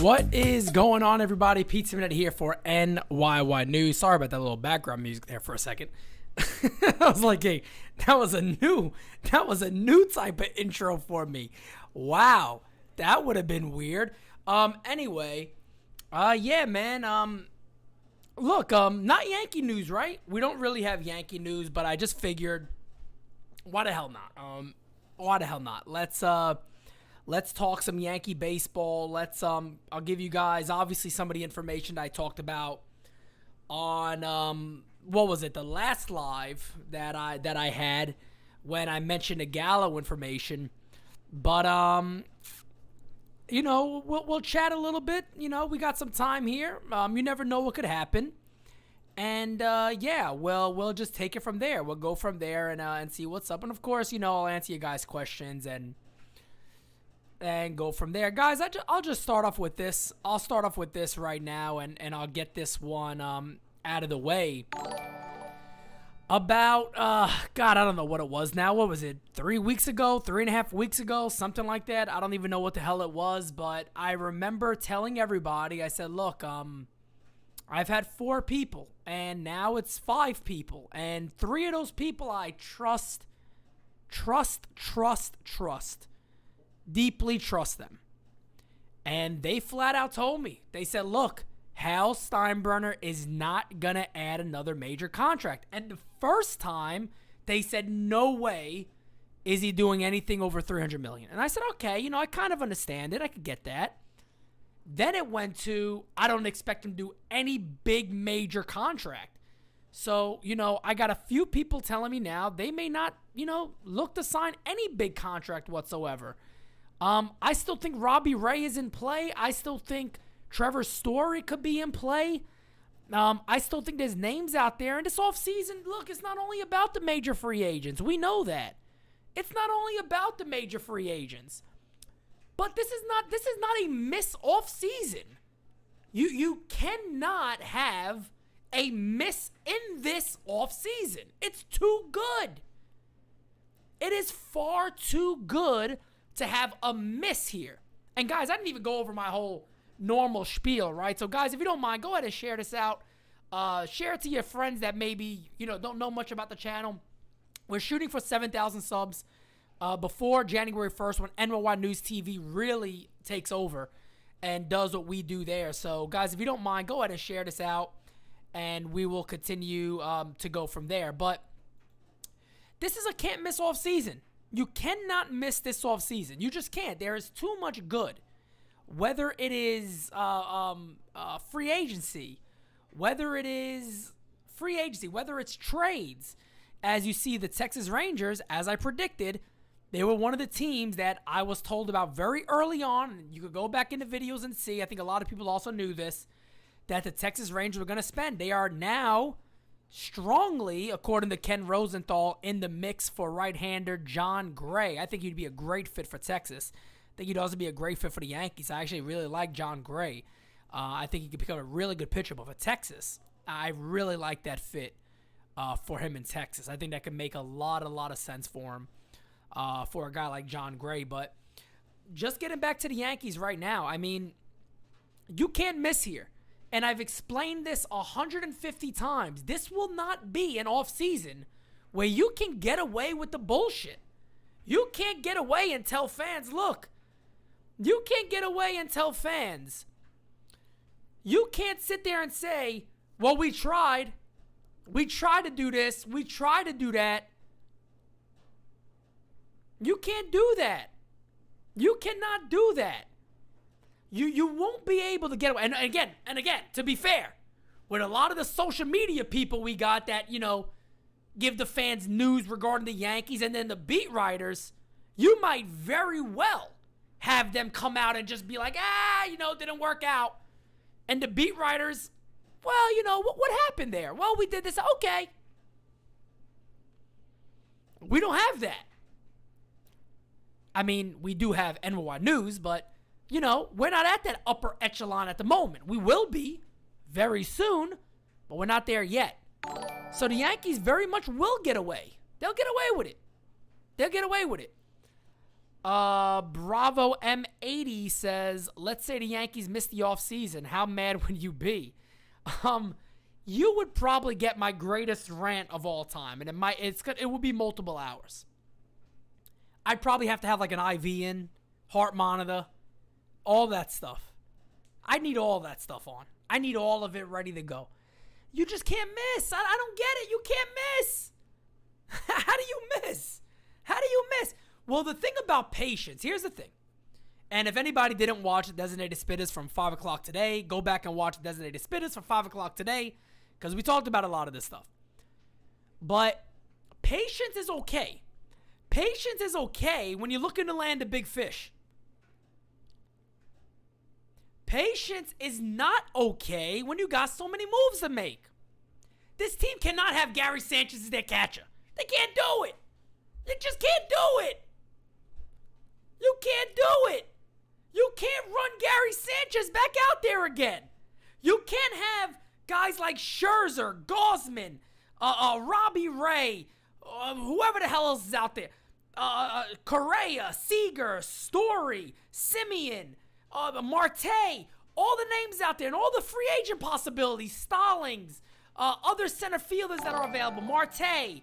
What is going on, everybody? Pete Semien here for NYY News. Sorry about that little background music there for a second. I was like, hey, that was a new type of intro for me. Wow, that would have been weird. Anyway, yeah, man. Look, not Yankee news, right? We don't really have Yankee news, but I just figured, why the hell not? Why the hell not? Let's talk some Yankee baseball. I'll give you guys obviously some of the information that I talked about on what was it? The last live that I had when I mentioned the Gallo information. But we'll chat a little bit. You know, we got some time here. You never know what could happen. And yeah, we'll just take it from there. We'll go from there and see what's up. And of course, I'll answer you guys' questions and go from there. Guys, I'll just start off with this. I'll start off with this right now, and I'll get this one out of the way. About, God, I don't know what it was now. What was it, 3 weeks ago, 3.5 weeks ago, something like that? I don't even know what the hell it was, but I remember telling everybody, I said, look, I've had 4 people, and now it's 5 people, and 3 of those people I trust, deeply trust them. And they flat out told me, they said, look, Hal Steinbrenner is not going to add another major contract. And the first time, they said, no way is he doing anything over $300 million. And I said, okay, I kind of understand it. I could get that. Then it went to, I don't expect him to do any big major contract. So, I got a few people telling me now they may not, look to sign any big contract whatsoever. I still think Robbie Ray is in play. I still think Trevor Story could be in play. I still think there's names out there. And this offseason, look, it's not only about the major free agents. We know that. It's not only about the major free agents. But this is not a miss offseason. You cannot have a miss in this offseason. It's too good. It is far too good to have a miss here. And guys, I didn't even go over my whole normal spiel, right? So guys, if you don't mind, go ahead and share this out. Share it to your friends that maybe, don't know much about the channel. We're shooting for 7,000 subs before January 1st when NYY News TV really takes over and does what we do there. So guys, if you don't mind, go ahead and share this out and we will continue to go from there. But this is a can't miss off season. You cannot miss this offseason. You just can't. There is too much good. Whether it is free agency, whether it's trades. As you see, the Texas Rangers, as I predicted, they were one of the teams that I was told about very early on. You could go back into videos and see. I think a lot of people also knew this, that the Texas Rangers were going to spend. They are now strongly, according to Ken Rosenthal, in the mix for right-hander John Gray. I think he'd be a great fit for Texas. I think he'd also be a great fit for the Yankees. I actually really like John Gray. I think he could become a really good pitcher, but for Texas, I really like that fit for him in Texas. I think that could make a lot of sense for him, for a guy like John Gray. But just getting back to the Yankees right now, I mean, you can't miss here. And I've explained this 150 times. This will not be an offseason where you can get away with the bullshit. You can't get away and tell fans, look, you can't get away and tell fans. You can't sit there and say, well, we tried. We tried to do this. We tried to do that. You can't do that. You cannot do that. You won't be able to get away. And again, to be fair, with a lot of the social media people we got that, give the fans news regarding the Yankees and then the beat writers, you might very well have them come out and just be like, didn't work out. And the beat writers, well, what happened there? Well, we did this. Okay. We don't have that. I mean, we do have NYY News, but we're not at that upper echelon at the moment. We will be very soon, but we're not there yet. So the Yankees very much will get away. They'll get away with it. Bravo M80 says, let's say the Yankees missed the offseason. How mad would you be? You would probably get my greatest rant of all time, and it would be multiple hours. I'd probably have to have like an IV in, heart monitor, all that stuff. I need all that stuff on. I need all of it ready to go. You just can't miss. I don't get it. You can't miss. How do you miss? How do you miss? Well, the thing about patience, here's the thing. And if anybody didn't watch Designated Spittaz from 5 o'clock today, go back and watch Designated Spittaz from 5 o'clock today, because we talked about a lot of this stuff. But patience is okay. Patience is okay when you're looking to land a big fish. Patience is not okay when you got so many moves to make. This team cannot have Gary Sanchez as their catcher. They can't do it. You just can't do it. You can't do it. You can't run Gary Sanchez back out there again. You can't have guys like Scherzer, Gosman, Robbie Ray, whoever the hell else is out there. Correa, Seager, Story, Semien, Marte, all the names out there, and all the free agent possibilities, Stallings, other center fielders that are available, Marte,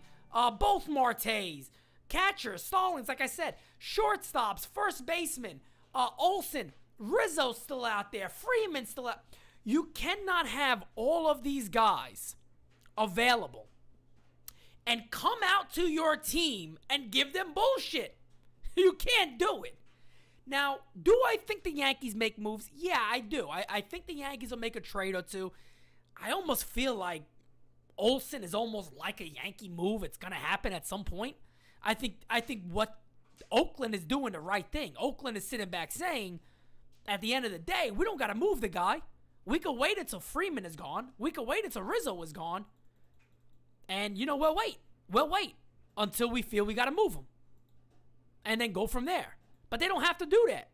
both Martes, catchers, Stallings, like I said, shortstops, first baseman, Olsen, Rizzo still out there, Freeman still out. You cannot have all of these guys available and come out to your team and give them bullshit. You can't do it. Now, do I think the Yankees make moves? Yeah, I do. I think the Yankees will make a trade or two. I almost feel like Olsen is almost like a Yankee move. It's going to happen at some point. I think what Oakland is doing the right thing. Oakland is sitting back saying, at the end of the day, we don't got to move the guy. We could wait until Freeman is gone. We could wait until Rizzo is gone. And, we'll wait. We'll wait until we feel we got to move him. And then go from there. But they don't have to do that.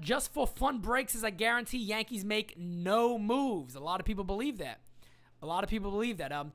Just for fun breaks, as I guarantee Yankees make no moves. A lot of people believe that.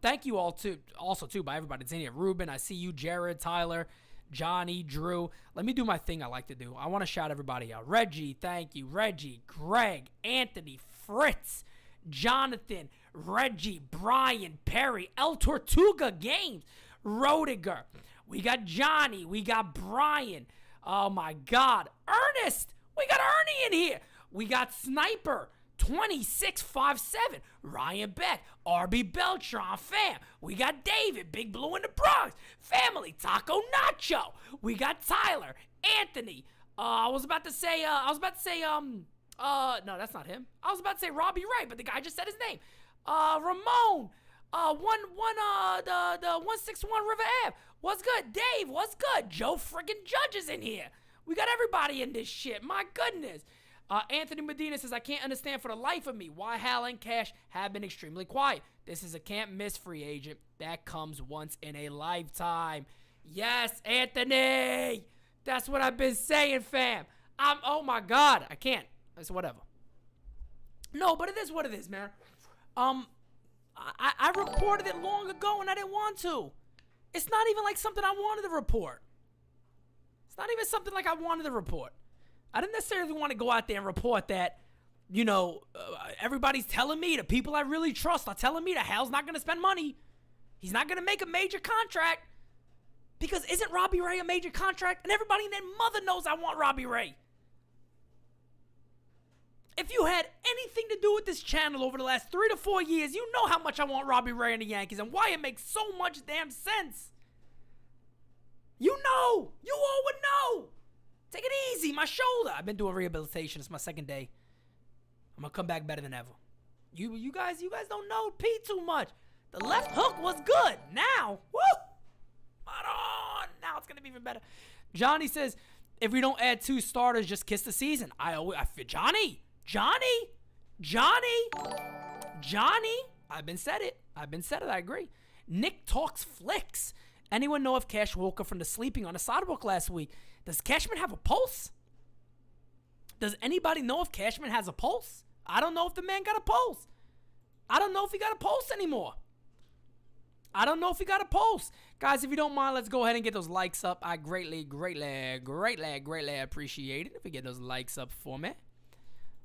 Thank you all also by everybody that's in here. Ruben, I see you. Jared, Tyler, Johnny, Drew. Let me do my thing I like to do. I want to shout everybody out. Reggie, thank you. Reggie, Greg, Anthony, Fritz, Jonathan, Reggie, Brian, Perry, El Tortuga Games, Rodiger. We got Johnny. We got Brian. Oh, my God. Ernest. We got Ernie in here. We got Sniper. 2657. Ryan Beck. RB Beltron. Fam. We got David. Big Blue in the Bronx. Family. Taco Nacho. We got Tyler. Anthony. I was about to say, no, that's not him. I was about to say Robbie Ray, but the guy just said his name. Ramon. The 161 River Ave. What's good? Dave, what's good? Joe friggin' Judge is in here. We got everybody in this shit. My goodness. Anthony Medina says, I can't understand for the life of me why Hal and Cash have been extremely quiet. This is a can't miss free agent that comes once in a lifetime. Yes, Anthony. That's what I've been saying, fam. Oh my God. I can't. It's whatever. No, but it is what it is, man. I reported it long ago and I didn't want to. It's not even like something I wanted to report. It's not even something like I wanted to report. I didn't necessarily want to go out there and report that, everybody's telling me, the people I really trust are telling me that Hal's not going to spend money. He's not going to make a major contract. Because isn't Robbie Ray a major contract? And everybody in their mother knows I want Robbie Ray. If you had anything to do with this channel over the last 3 to 4 years, you know how much I want Robbie Ray and the Yankees and why it makes so much damn sense. You know. You all would know. Take it easy. My shoulder. I've been doing rehabilitation. It's my second day. I'm going to come back better than ever. You guys don't know Pete too much. The left hook was good. Now, woo! Right on. Now it's going to be even better. Johnny says, if we don't add 2 starters, just kiss the season. Johnny. I've been said it. I agree. Nick talks flicks. Anyone know if Cash woke up from the sleeping on the sidewalk last week? Does Cashman have a pulse? Does anybody know if Cashman has a pulse? I don't know if the man got a pulse. I don't know if he got a pulse anymore. I don't know if he got a pulse. Guys, if you don't mind, let's go ahead and get those likes up. I greatly appreciate it if we get those likes up for me.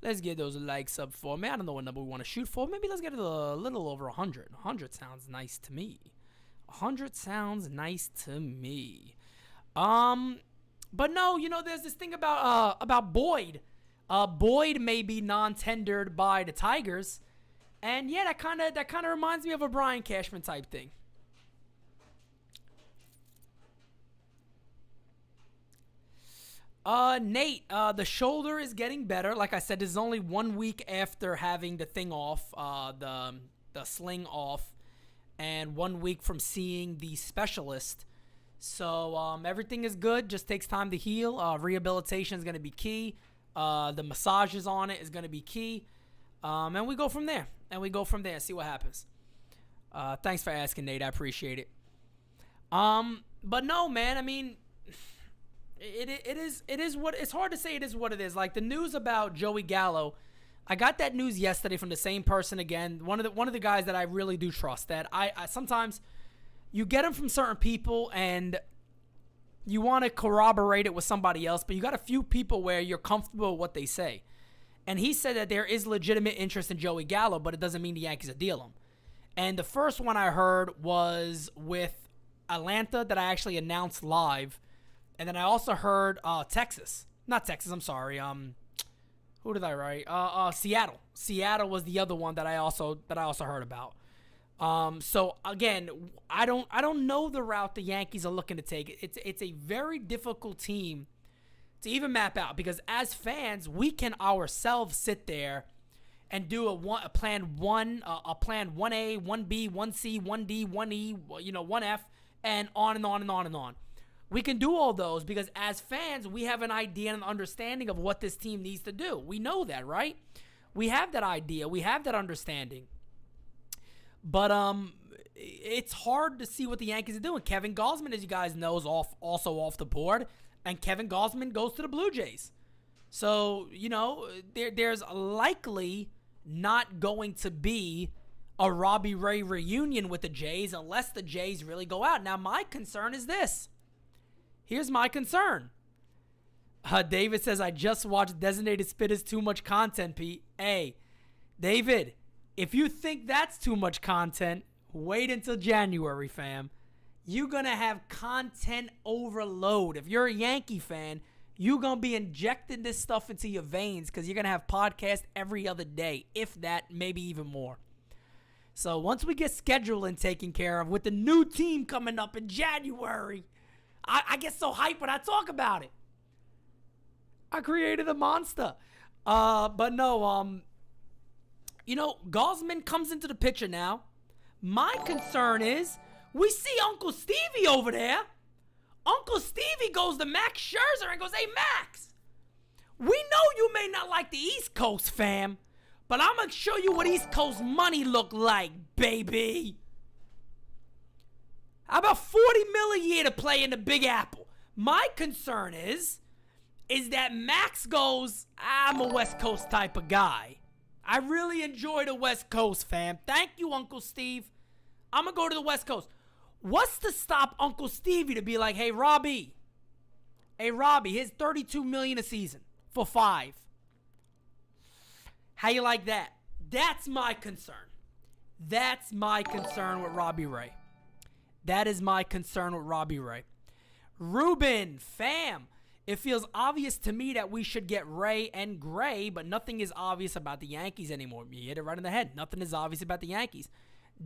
Let's get those likes up for me. I don't know what number we want to shoot for. Maybe let's get it a little over 100. 100 sounds nice to me. 100 sounds nice to me. But no, you know, there's this thing about Boyd. Boyd may be non-tendered by the Tigers, and yeah, that kind of reminds me of a Brian Cashman type thing. Nate, the shoulder is getting better. Like I said, this is only 1 week after having the thing off, the sling off, and 1 week from seeing the specialist. So everything is good. Just takes time to heal. Rehabilitation is going to be key. The massages on it is going to be key. And we go from there. See what happens. Thanks for asking, Nate. I appreciate it. But no, man. I mean, it is what it's hard to say. It is what it is. Like the news about Joey Gallo, I got that news yesterday from the same person again. One of the guys that I really do trust. That I sometimes you get them from certain people and you want to corroborate it with somebody else, but you got a few people where you're comfortable with what they say. And he said that there is legitimate interest in Joey Gallo, but it doesn't mean the Yankees will deal him. And the first one I heard was with Atlanta that I actually announced live. And then I also heard Texas. Not Texas, I'm sorry. Who did I write? Seattle. Seattle was the other one that I also heard about. So again, I don't know the route the Yankees are looking to take. It's a very difficult team to even map out because as fans, we can ourselves sit there and do a plan 1, a plan 1A, 1B, 1C, 1D, 1E, 1F, and on and on and on and on. We can do all those because as fans, we have an idea and an understanding of what this team needs to do. We know that, right? We have that idea. We have that understanding. But it's hard to see what the Yankees are doing. Kevin Gausman, as you guys know, is also off the board. And Kevin Gausman goes to the Blue Jays. So, there's likely not going to be a Robbie Ray reunion with the Jays unless the Jays really go out. Now, my concern is this. Here's my concern. David says, I just watched Designated Spittaz too much content, Pete. Hey, David, if you think that's too much content, wait until January, fam. You're going to have content overload. If you're a Yankee fan, you're going to be injecting this stuff into your veins because you're going to have podcasts every other day, if that, maybe even more. So once we get scheduling taken care of with the new team coming up in January, I get so hyped when I talk about it. I created a monster. But no, Gausman comes into the picture now. My concern is we see Uncle Stevie over there. Uncle Stevie goes to Max Scherzer and goes, hey, Max, we know you may not like the East Coast, fam, but I'm going to show you what East Coast money look like, baby. How about $40 million a year to play in the Big Apple? My concern is that Max goes, I'm a West Coast type of guy. I really enjoy the West Coast, fam. Thank you, Uncle Steve. I'm going to go to the West Coast. What's to stop Uncle Stevie to be like, hey, Robbie, here's $32 million a season for 5. How you like that? That's my concern. That's my concern with Robbie Ray. That is my concern with Robbie Ray. Ruben, fam, it feels obvious to me that we should get Ray and Gray, but nothing is obvious about the Yankees anymore. You hit it right in the head. Nothing is obvious about the Yankees.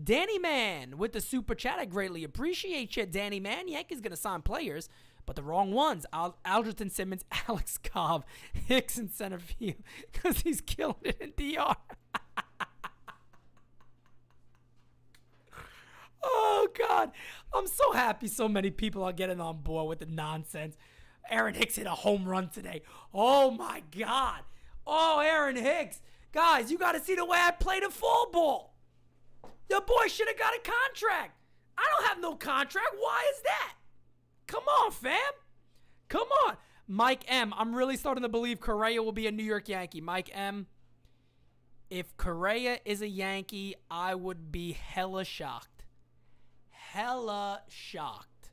Danny Man with the super chat. I greatly appreciate you, Danny Man. Yankees going to sign players, but the wrong ones. Algerton Simmons, Alex Cobb, Hicks in center field because he's killing it in DR. Oh, God. I'm so happy so many people are getting on board with the nonsense. Aaron Hicks hit a home run today. Oh, my God. Oh, Aaron Hicks. Guys, you got to see the way I played a full ball. Your boy should have got a contract. I don't have no contract. Why is that? Come on, fam. Come on. Mike M. I'm really starting to believe Correa will be a New York Yankee. Mike M. If Correa is a Yankee, I would be hella shocked. hella shocked.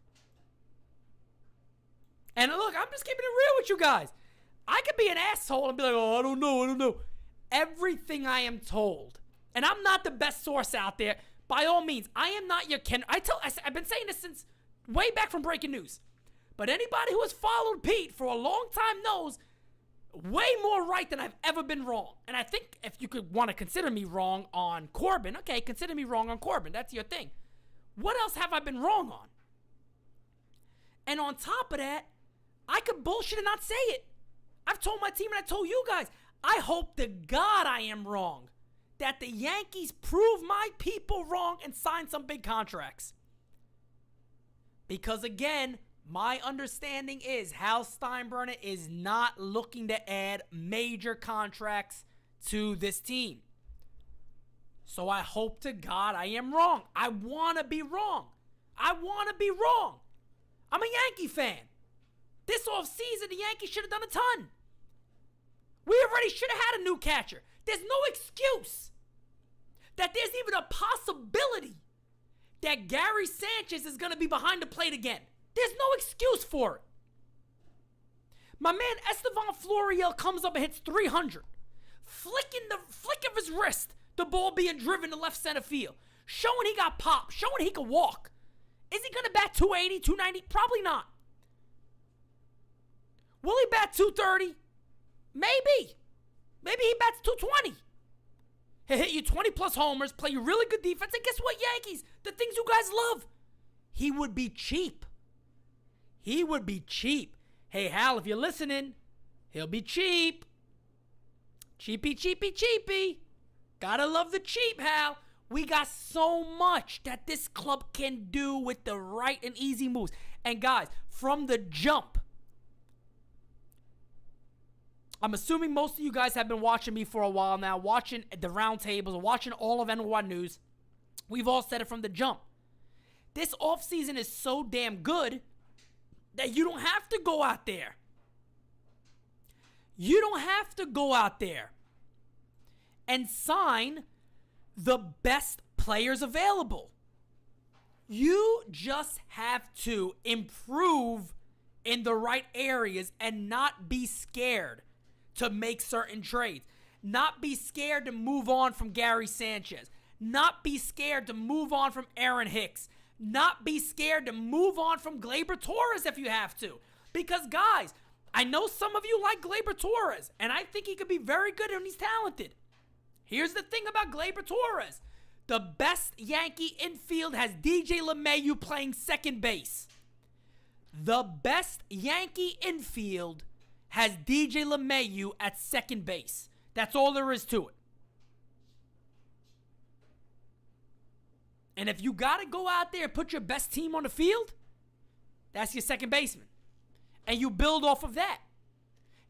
And look, I'm just keeping it real with you guys. I could be an asshole and be like, oh, I don't know. Everything I am told, and I'm not the best source out there, by all means, I am not your Ken. I've been saying this since way back from breaking news. But anybody who has followed Pete for a long time knows way more right than I've ever been wrong. And I think if you could want to consider me wrong on Corbin, okay, consider me wrong on Corbin. That's your thing. What else have I been wrong on? And on top of that, I could bullshit and not say it. I've told my team and I told you guys, I hope to God I am wrong. That the Yankees prove my people wrong and sign some big contracts. Because again, my understanding is Hal Steinbrenner is not looking to add major contracts to this team. So I hope to God I am wrong. I want to be wrong. I'm a Yankee fan. This offseason, the Yankees should have done a ton. We already should have had a new catcher. There's no excuse that there's even a possibility that Gary Sanchez is going to be behind the plate again. There's no excuse for it. My man Estevan Florial comes up and hits 300. Flick of his wrist, the ball being driven to left center field. Showing he got pop, showing he can walk. Is he going to bat 280, 290? Probably not. Will he bat 230? Maybe. Maybe he bats 220. He'll hit you 20 plus homers, play you really good defense, and guess what, Yankees? The things you guys love. He would be cheap. Hey, Hal, if you're listening, he'll be cheap. Cheapy. Gotta love the cheap, Hal. We got so much that this club can do with the right and easy moves. And guys, from the jump, I'm assuming most of you guys have been watching me for a while now, watching the roundtables, watching all of NY News. We've all said it from the jump. This offseason is so damn good that you don't have to go out there. You don't have to go out there and sign the best players available. You just have to improve in the right areas and not be scared to make certain trades. Not be scared to move on from Gary Sanchez. Not be scared to move on from Aaron Hicks. Not be scared to move on from Gleyber Torres if you have to. Because, guys, I know some of you like Gleyber Torres, and I think he could be very good and he's talented. Here's the thing about Gleyber Torres. The best Yankee infield has DJ LeMahieu playing second base. The best Yankee infield has DJ LeMahieu at second base. That's all there is to it. And if you got to go out there and put your best team on the field, that's your second baseman. And you build off of that.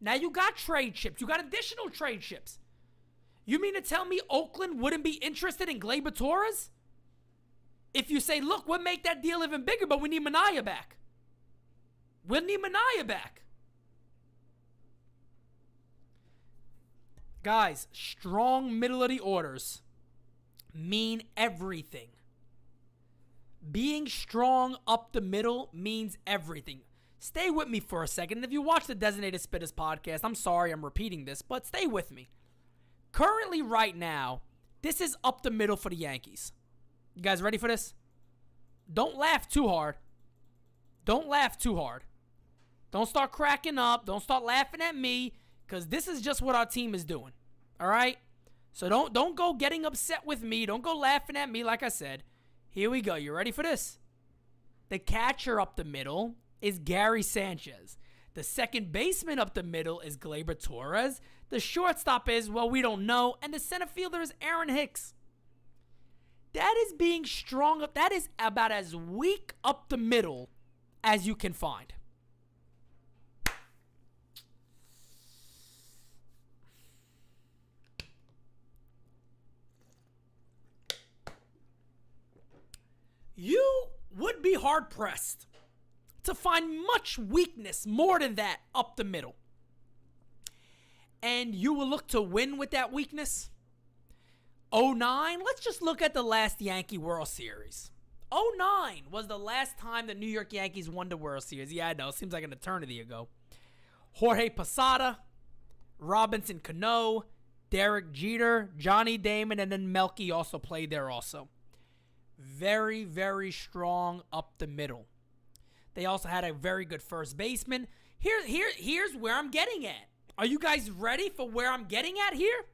Now you got trade chips. You got additional trade chips. You mean to tell me Oakland wouldn't be interested in Gleyber Torres? If you say, look, we'll make that deal even bigger, but we need Manaea back. We'll need Manaea back. Guys, strong middle of the orders mean everything. Being strong up the middle means everything. Stay with me for a second. If you watch the Designated Spittaz podcast, I'm sorry I'm repeating this, but stay with me. Currently, right now, this is up the middle for the Yankees. You guys ready for this? Don't laugh too hard. Don't start cracking up. Don't start laughing at me, because this is just what our team is doing. All right? So don't go getting upset with me. Don't go laughing at me, like I said. Here we go. You ready for this? The catcher up the middle is Gary Sanchez. The second baseman up the middle is Gleyber Torres. The shortstop is, well, we don't know. And the center fielder is Aaron Hicks. That is being strong up. That is about as weak up the middle as you can find. You would be hard-pressed to find much weakness more than that up the middle. And you will look to win with that weakness. 09, let's just look at the last Yankee World Series. '09 was the last time the New York Yankees won the World Series. Yeah, I know. Seems like an eternity ago. Jorge Posada, Robinson Cano, Derek Jeter, Johnny Damon, and then Melky also played there also. Very, very strong up the middle. They also had a very good first baseman. Here's where I'm getting at. Are you guys ready for where I'm getting at here?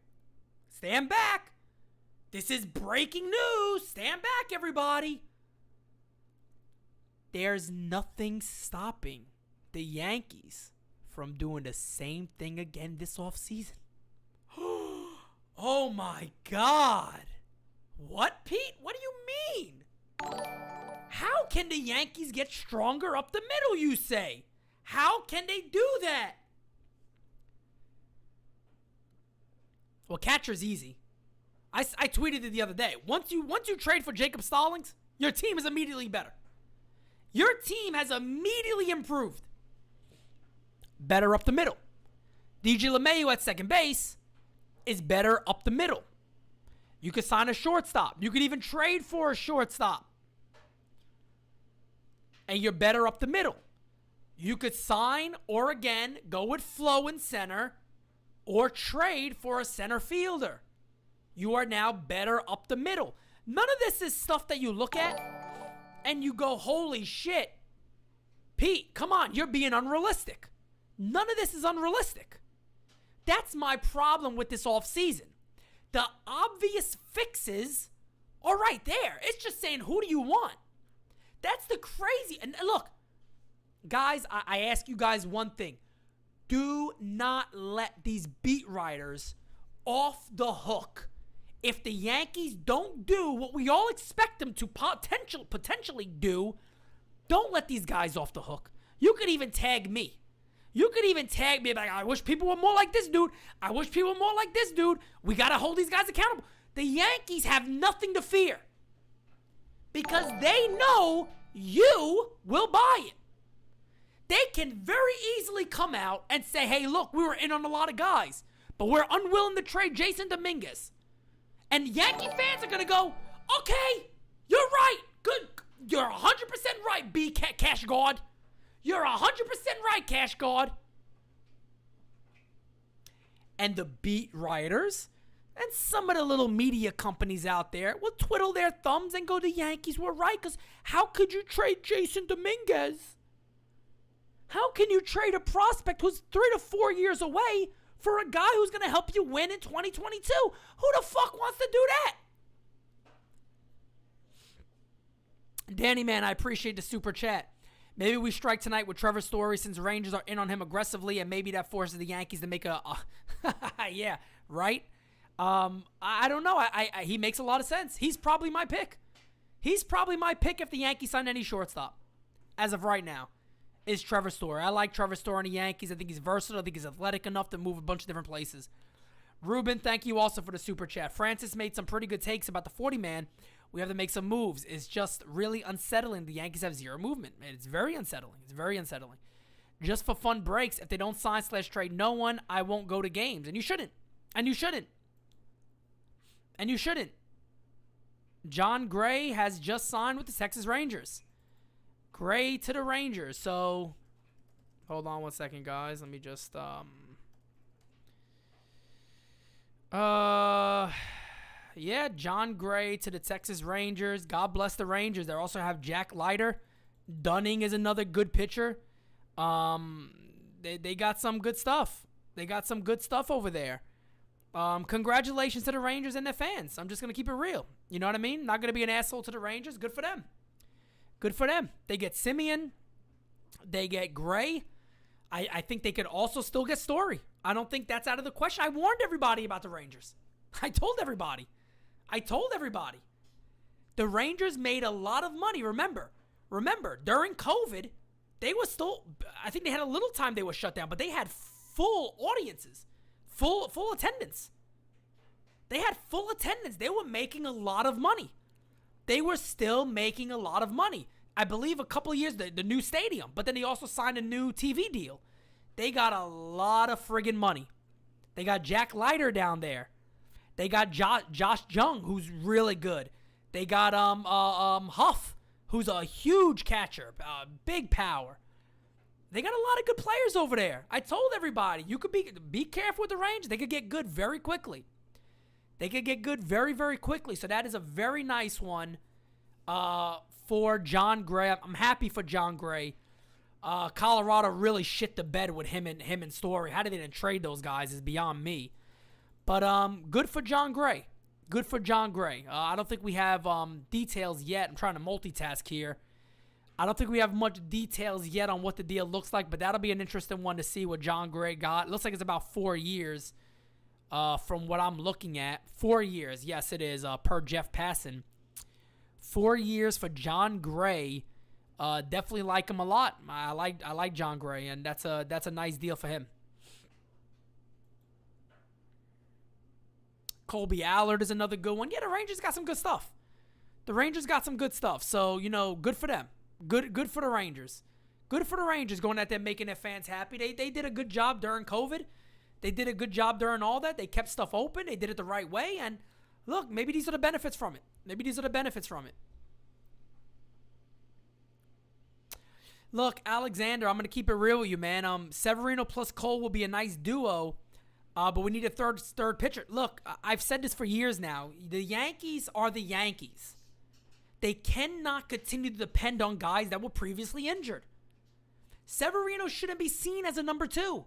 Stand back. This is breaking news. Stand back, everybody. There's nothing stopping the Yankees from doing the same thing again this offseason. Oh my God. What, Pete? What do you mean? How can the Yankees get stronger up the middle, you say? How can they do that? Well, catcher's easy. I tweeted it the other day. Once you trade for Jacob Stallings, your team is immediately better. Your team has immediately improved. Better up the middle. DJ LeMahieu at second base is better up the middle. You could sign a shortstop. You could even trade for a shortstop. And you're better up the middle. You could sign or, again, go with Flo in center or trade for a center fielder. You are now better up the middle. None of this is stuff that you look at and you go, holy shit. Pete, come on, you're being unrealistic. None of this is unrealistic. That's my problem with this offseason. The obvious fixes are right there. It's just saying, who do you want? That's the crazy. And look, guys, I ask you guys one thing. Do not let these beat writers off the hook. If the Yankees don't do what we all expect them to potentially do, don't let these guys off the hook. You could even tag me. You could even tag me like, I wish people were more like this dude. I wish people were more like this dude. We got to hold these guys accountable. The Yankees have nothing to fear because they know you will buy it. They can very easily come out and say, hey, look, we were in on a lot of guys, but we're unwilling to trade Jason Dominguez. And Yankee fans are going to go, okay, you're right. Good. You're 100% right, B. Cash God. You're 100% right, Cash God. And the beat writers and some of the little media companies out there will twiddle their thumbs and go, the Yankees were right, because how could you trade Jason Dominguez? How can you trade a prospect who's 3 to 4 years away for a guy who's going to help you win in 2022? Who the fuck wants to do that? Danny, man, I appreciate the super chat. Maybe we strike tonight with Trevor Story since Rangers are in on him aggressively, and maybe that forces the Yankees to make a yeah, right? I don't know. He makes a lot of sense. He's probably my pick. He's probably my pick if the Yankees sign any shortstop. As of right now, is Trevor Story. I like Trevor Story on the Yankees. I think he's versatile. I think he's athletic enough to move a bunch of different places. Ruben, thank you also for the super chat. Francis made some pretty good takes about the 40-man. We have to make some moves. It's just really unsettling. The Yankees have zero movement. Man, it's very unsettling. It's very unsettling. Just for fun breaks, if they don't sign/trade no one, I won't go to games. And you shouldn't. And you shouldn't. And you shouldn't. John Gray has just signed with the Texas Rangers. Gray to the Rangers. So, hold on one second, guys. Let me just, yeah, John Gray to the Texas Rangers. God bless the Rangers. They also have Jack Leiter. Dunning is another good pitcher. They got some good stuff. They got some good stuff over there. Congratulations to the Rangers and their fans. I'm just going to keep it real. You know what I mean? Not going to be an asshole to the Rangers. Good for them. Good for them. They get Semien. They get Gray. I think they could also still get Story. I don't think that's out of the question. I warned everybody about the Rangers. I told everybody. The Rangers made a lot of money. Remember, during COVID, they were still, I think they had a little time they were shut down, but they had full audiences, full attendance. They had full attendance. They were making a lot of money. They were still making a lot of money. I believe a couple of years, the new stadium, but then they also signed a new TV deal. They got a lot of friggin' money. They got Jack Leiter down there. They got Josh Jung, who's really good. They got Huff, who's a huge catcher, big power. They got a lot of good players over there. I told everybody, you could be careful with the Rangers. They could get good very quickly. They could get good very, very quickly. So that is a very nice one for Jon Gray. I'm happy for Jon Gray. Colorado really shit the bed with him and Story. How did they didn't trade those guys is beyond me. But good for Jon Gray. Good for Jon Gray. I don't think we have details yet. I'm trying to multitask here. I don't think we have much details yet on what the deal looks like, but that'll be an interesting one to see what Jon Gray got. It looks like it's about 4 years from what I'm looking at. 4 years. Yes, it is, per Jeff Passan. 4 years for Jon Gray. Definitely like him a lot. I like Jon Gray, and that's a nice deal for him. Colby Allard is another good one. Yeah, the Rangers got some good stuff. So, good for them. Good for the Rangers. Good for the Rangers going out there making their fans happy. They did a good job during COVID. They did a good job during all that. They kept stuff open. They did it the right way. And look, maybe these are the benefits from it. Look, Alexander, I'm going to keep it real with you, man. Severino plus Cole will be a nice duo, but we need a third pitcher. Look, I've said this for years now. The Yankees are the Yankees. They cannot continue to depend on guys that were previously injured. Severino shouldn't be seen as a number 2.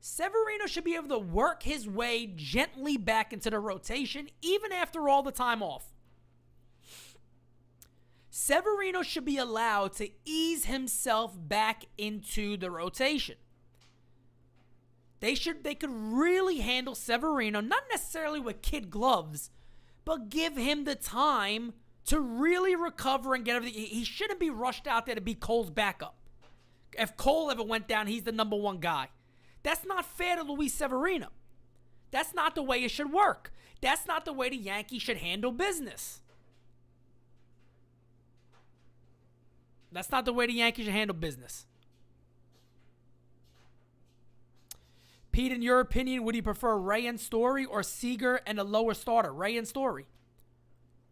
Severino should be able to work his way gently back into the rotation, even after all the time off. Severino should be allowed to ease himself back into the rotation. They could really handle Severino, not necessarily with kid gloves, but give him the time to really recover and get everything. He shouldn't be rushed out there to be Cole's backup. If Cole ever went down, he's the number 1 guy. That's not fair to Luis Severino. That's not the way it should work. That's not the way the Yankees should handle business. Pete, in your opinion, would you prefer Ray and Story or Seager and a lower starter? Ray and Story.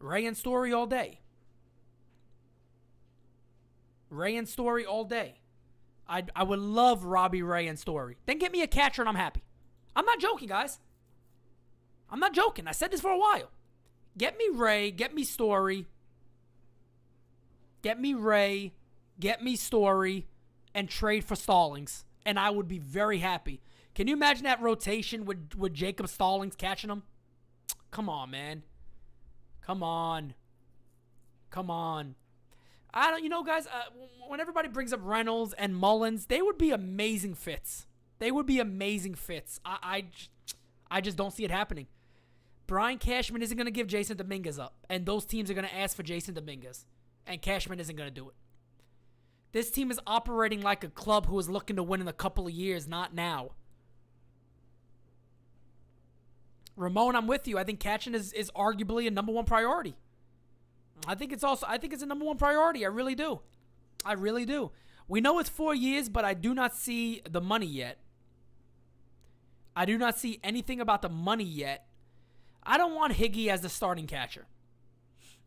Ray and Story all day. I would love Robbie Ray and Story. Then get me a catcher and I'm happy. I'm not joking, guys. I'm not joking. I said this for a while. Get me Ray. Get me Story. Get me Ray. Get me Story. And trade for Stallings. And I would be very happy. Can you imagine that rotation with Jacob Stallings catching them? Come on, man. Come on. Guys, when everybody brings up Reynolds and Mullins, they would be amazing fits. I just don't see it happening. Brian Cashman isn't going to give Jason Dominguez up, and those teams are going to ask for Jason Dominguez, and Cashman isn't going to do it. This team is operating like a club who is looking to win in a couple of years, not now. Ramon, I'm with you. I think catching is arguably a number 1 priority. I think it's a number 1 priority. I really do. We know it's 4 years, but I do not see the money yet. I do not see anything about the money yet. I don't want Higgy as the starting catcher.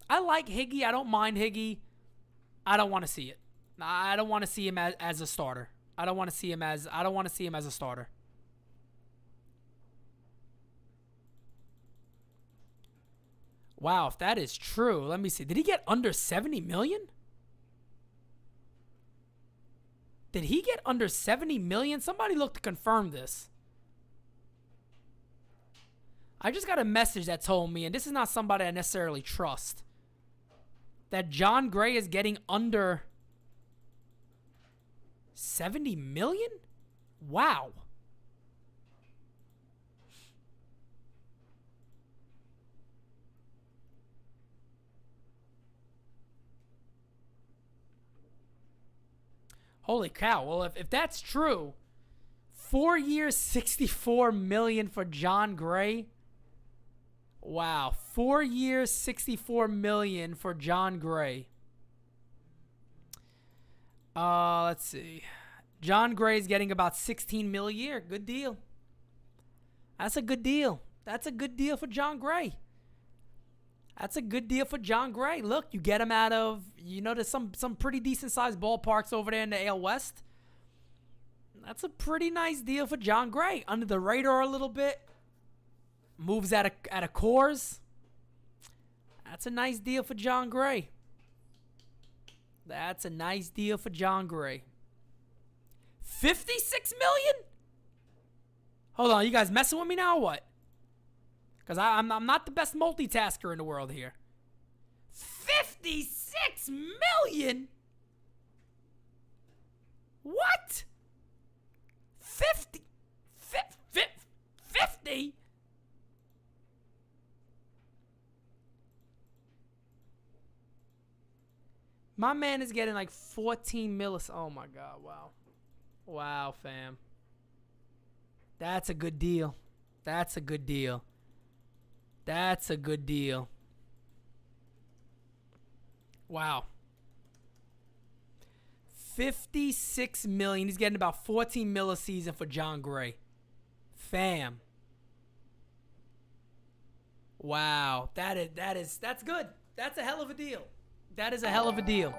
I like Higgy. I don't mind Higgy. I don't want to see it. I don't want to see him as a starter. I don't want to see him as a starter. Wow, if that is true, let me see. Did he get under $70 million? Did he get under $70 million? Somebody look to confirm this. I just got a message that told me, and this is not somebody I necessarily trust, that Jon Gray is getting under $70 million? Wow. Holy cow. Well, if that's true, 4 years, $64 million for Jon Gray. Wow. 4 years, $64 million for Jon Gray. Let's see. Jon Gray's getting about $16 million a year. Good deal. That's a good deal. That's a good deal for Jon Gray. That's a good deal for John Gray. Look, you get him out of, there's some pretty decent-sized ballparks over there in the AL West. That's a pretty nice deal for John Gray. Under the radar a little bit. Moves out of Coors. That's a nice deal for John Gray. That's a nice deal for John Gray. $56 million? Hold on, you guys messing with me now or what? Because I'm not the best multitasker in the world here. $56 million? What? 50? My man is getting like 14 millis. Oh my God, wow. Wow, fam. That's a good deal. That's a good deal. That's a good deal. Wow. $56 million. He's getting about 14 mil a season for John Gray. Fam. Wow. That's good. That's a hell of a deal. That is a hell of a deal.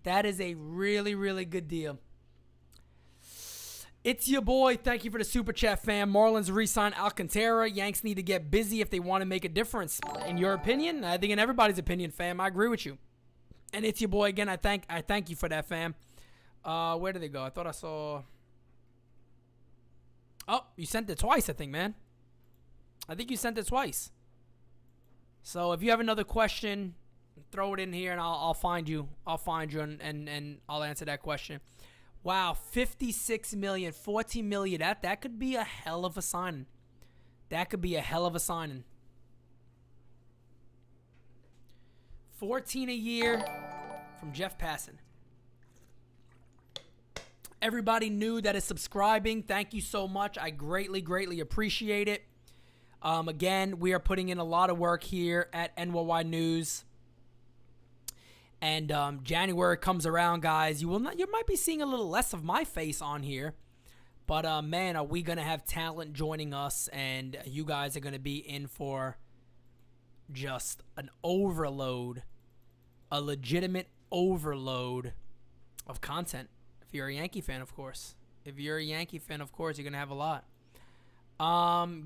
That is a really, really good deal. It's your boy. Thank you for the super chat, fam. Marlins re-sign Alcantara. Yanks need to get busy if they want to make a difference. In your opinion? I think in everybody's opinion, fam. I agree with you. And it's your boy again. I thank you for that, fam. Where did they go? I thought I saw. Oh, you sent it twice, I think, man. I think you sent it twice. So if you have another question, throw it in here and I'll find you. I'll find you and I'll answer that question. Wow, $56 million, $14 million. That could be a hell of a signing. That could be a hell of a signing. 14 a year from Jeff Passan. Everybody new that is subscribing, thank you so much. I greatly, greatly appreciate it. Again, we are putting in a lot of work here at NYY News. And January comes around, guys. You might be seeing a little less of my face on here. But, man, are we going to have talent joining us. And you guys are going to be in for just an overload. A legitimate overload of content. If you're a Yankee fan, of course. If you're a Yankee fan, of course, you're going to have a lot.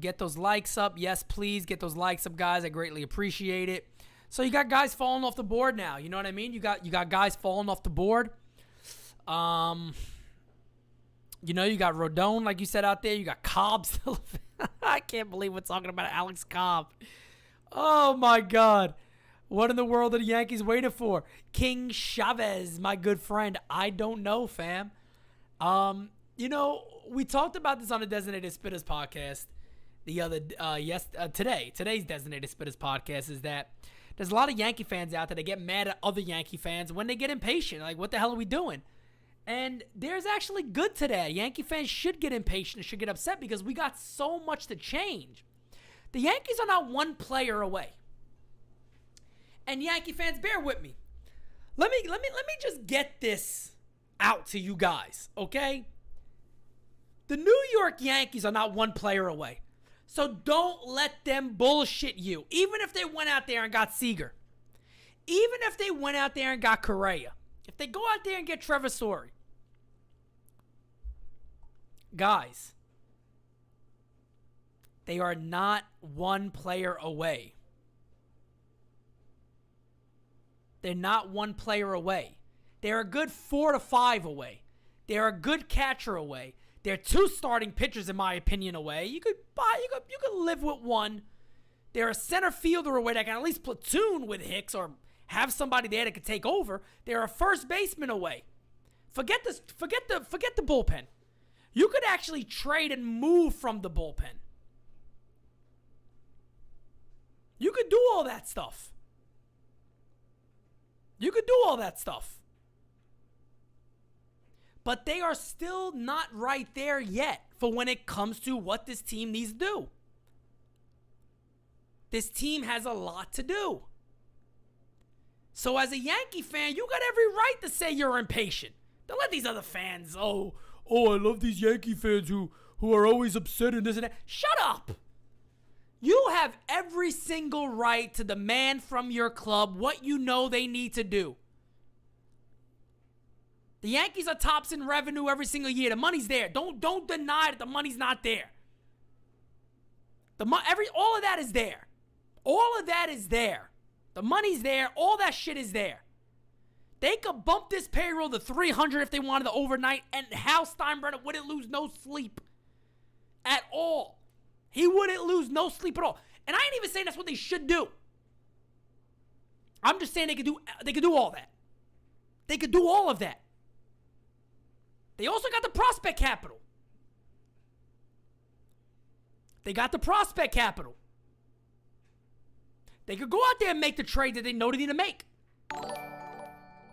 Get those likes up. Yes, please get those likes up, guys. I greatly appreciate it. So you got guys falling off the board now. You know what I mean? You got guys falling off the board. You got Rodon, like you said out there. You got Cobb still. I can't believe we're talking about Alex Cobb. Oh, my God. What in the world are the Yankees waiting for? King Chavez, my good friend. I don't know, fam. We talked about this on the Designated Spittaz podcast today. Today's Designated Spittaz podcast is that there's a lot of Yankee fans out there that get mad at other Yankee fans when they get impatient. Like, what the hell are we doing? And there's actually good to that. Yankee fans should get impatient and should get upset because we got so much to change. The Yankees are not one player away. And Yankee fans, bear with me. Let me just get this out to you guys, okay? The New York Yankees are not one player away. So don't let them bullshit you. Even if they went out there and got Seager. Even if they went out there and got Correa. If they go out there and get Trevor Story. Guys, they are not one player away. They're not one player away. They're a good 4 to 5 away. They're a good catcher away. They're 2 starting pitchers, in my opinion, away. You could live with one. They're a center fielder away that can at least platoon with Hicks or have somebody there that can take over. They're a first baseman away. Forget the bullpen. You could actually trade and move from the bullpen. You could do all that stuff. But they are still not right there yet for when it comes to what this team needs to do. This team has a lot to do. So as a Yankee fan, you got every right to say you're impatient. Don't let these other fans, I love these Yankee fans who are always upset and this and that. Shut up. You have every single right to demand from your club what you know they need to do. The Yankees are tops in revenue every single year. The money's there. Don't deny that the money's not there. All of that is there. All of that is there. The money's there. All that shit is there. They could bump this payroll to 300 if they wanted to overnight, and Hal Steinbrenner wouldn't lose no sleep at all. He wouldn't lose no sleep at all. And I ain't even saying that's what they should do. I'm just saying they could do all that. They could do all of that. They also got the prospect capital. They got the prospect capital. They could go out there and make the trade that they know they need to make.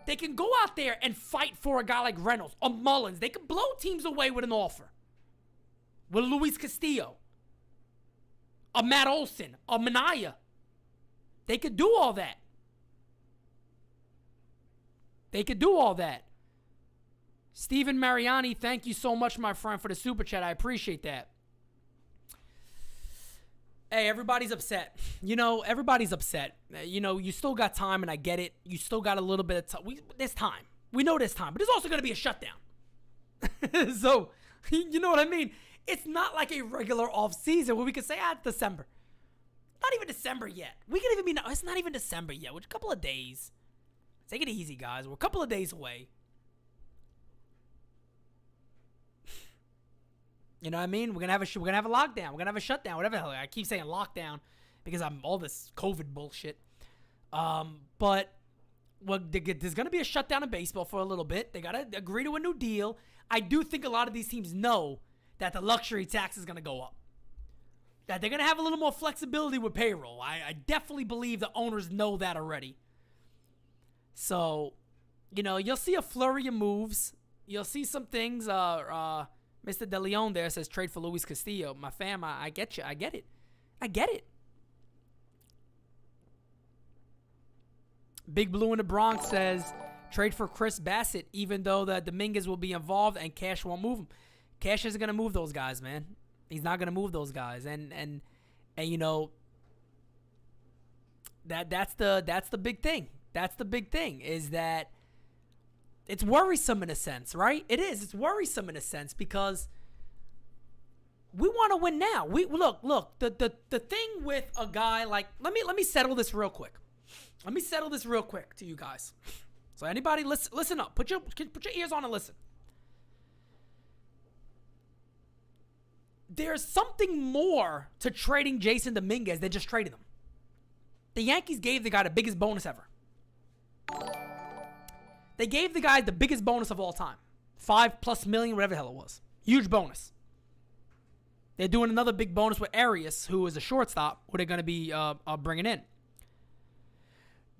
They can go out there and fight for a guy like Reynolds or Mullins. They could blow teams away with an offer. With Luis Castillo. A Matt Olson. A Minaya. They could do all that. They could do all that. Stephen Mariani, thank you so much, my friend, for the super chat. I appreciate that. Hey, everybody's upset. Everybody's upset. You still got time, and I get it. You still got a little bit of time. There's time. We know there's time, but there's also going to be a shutdown. So, you know what I mean? It's not like a regular off season where we can say, it's December. Not even December yet. We can even be, it's not even December yet. We're a couple of days. Take it easy, guys. We're a couple of days away. You know what I mean? We're gonna have a lockdown. We're gonna have a shutdown. Whatever the hell. I keep saying lockdown because I'm all this COVID bullshit. But there's gonna be a shutdown in baseball for a little bit. They gotta agree to a new deal. I do think a lot of these teams know that the luxury tax is gonna go up. That they're gonna have a little more flexibility with payroll. I definitely believe the owners know that already. So, you'll see a flurry of moves. You'll see some things. Mr. De Leon there says trade for Luis Castillo. My fam, I get you. I get it. I get it. Big Blue in the Bronx says trade for Chris Bassett, even though the Dominguez will be involved and Cash won't move him. Cash isn't going to move those guys, man. He's not going to move those guys. And that's the big thing. That's the big thing is that it's worrisome in a sense, right? It is. It's worrisome in a sense because we want to win now. Look. The thing with a guy like let me settle this real quick. Let me settle this real quick to you guys. So anybody listen up. Put your ears on and listen. There's something more to trading Jason Dominguez than just trading him. The Yankees gave the guy the biggest bonus ever. They gave the guy the biggest bonus of all time. $5+ million, whatever the hell it was. Huge bonus. They're doing another big bonus with Arias, who is a shortstop, who they're going to be bringing in.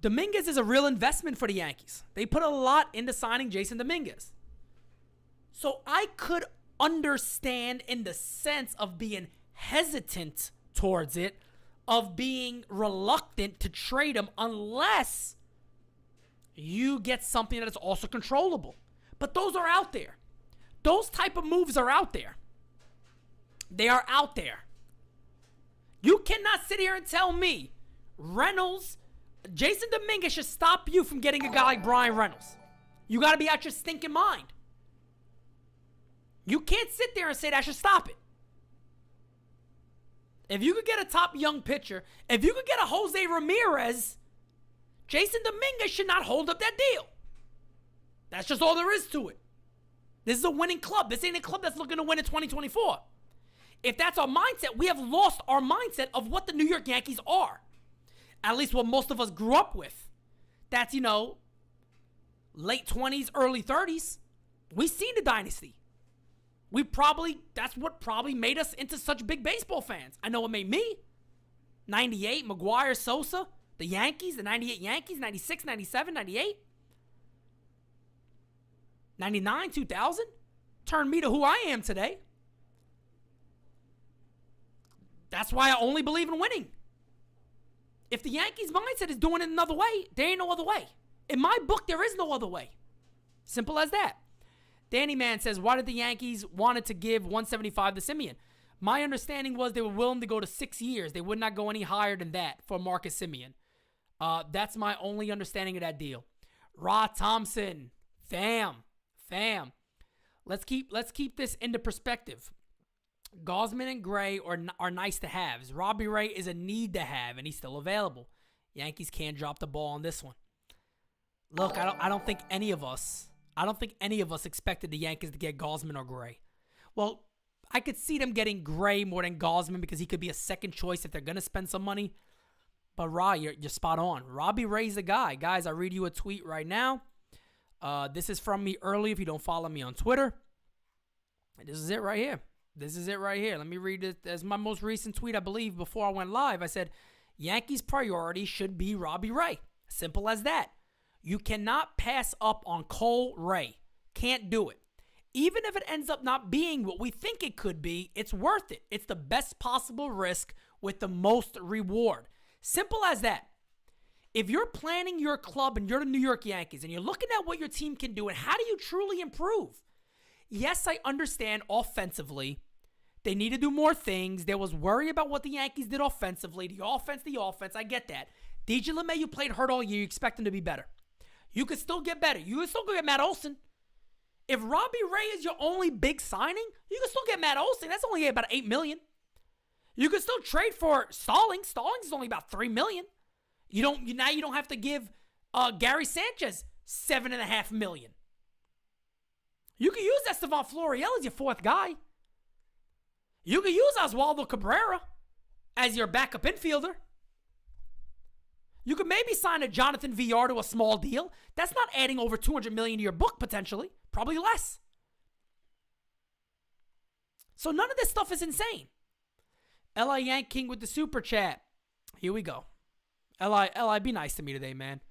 Dominguez is a real investment for the Yankees. They put a lot into signing Jason Dominguez. So I could understand in the sense of being hesitant towards it, of being reluctant to trade him unless you get something that is also controllable. But those are out there. Those type of moves are out there. They are out there. You cannot sit here and tell me Reynolds, Jason Dominguez should stop you from getting a guy like Brian Reynolds. You got to be out your stinking mind. You can't sit there and say that should stop it. If you could get a top young pitcher, if you could get a Jose Ramirez, Jason Dominguez should not hold up that deal. That's just all there is to it. This is a winning club. This ain't a club that's looking to win in 2024. If that's our mindset, we have lost our mindset of what the New York Yankees are. At least what most of us grew up with. That's, late 20s, early 30s. We've seen the dynasty. That's what probably made us into such big baseball fans. I know what made me. 98, McGuire, Sosa, the Yankees, the 98 Yankees, 96, 97, 98. 99, 2000. Turned me to who I am today. That's why I only believe in winning. If the Yankees' mindset is doing it another way, there ain't no other way. In my book, there is no other way. Simple as that. Danny Man says, why did the Yankees wanted to give $175 to Semien? My understanding was they were willing to go to 6 years. They would not go any higher than that for Marcus Semien. That's my only understanding of that deal. Rod Thompson, fam. Let's keep this into perspective. Gausman and Gray are nice to haves. Robbie Ray is a need to have, and he's still available. Yankees can't drop the ball on this one. Look, I don't think any of us expected the Yankees to get Gausman or Gray. Well, I could see them getting Gray more than Gausman because he could be a second choice if they're gonna spend some money. But you're spot on. Robbie Ray's the guy. Guys, I read you a tweet right now. This is from me early if you don't follow me on Twitter. This is it right here. Let me read it. As my most recent tweet, I believe, before I went live. I said, Yankees' priority should be Robbie Ray. Simple as that. You cannot pass up on Cole Ray. Can't do it. Even if it ends up not being what we think it could be, it's worth it. It's the best possible risk with the most reward. Simple as that. If you're planning your club and you're the New York Yankees and you're looking at what your team can do and how do you truly improve? Yes, I understand offensively. They need to do more things. There was worry about what the Yankees did offensively. The offense. I get that. DJ LeMahieu played hurt all year. You expect him to be better. You could still get better. You could still go get Matt Olson. If Robbie Ray is your only big signing, you can still get Matt Olson. That's only about $8 million. You can still trade for Stallings. Stallings is only about $3 million. You don't have to give Gary Sanchez $7.5 million. You can use Estevan Florial as your fourth guy. You can use Oswaldo Cabrera as your backup infielder. You could maybe sign a Jonathan VR to a small deal. That's not adding over $200 million to your book potentially. Probably less. So none of this stuff is insane. LA Yank King with the super chat. Here we go. LI, be nice to me today, man.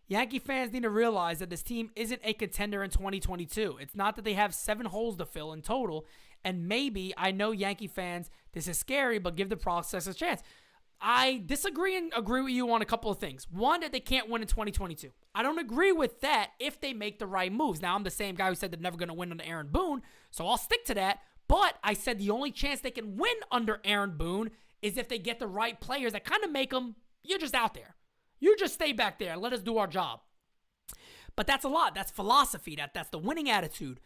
Yankee fans need to realize that this team isn't a contender in 2022. It's not that they have 7 holes to fill in total. And maybe, I know Yankee fans, this is scary, but give the process a chance. I disagree and agree with you on a couple of things. One, that they can't win in 2022. I don't agree with that if they make the right moves. Now, I'm the same guy who said they're never going to win under Aaron Boone, so I'll stick to that. But I said the only chance they can win under Aaron Boone is if they get the right players that kind of make them, you're just out there. You just stay back there and let us do our job. But that's a lot. That's philosophy. That's the winning attitude.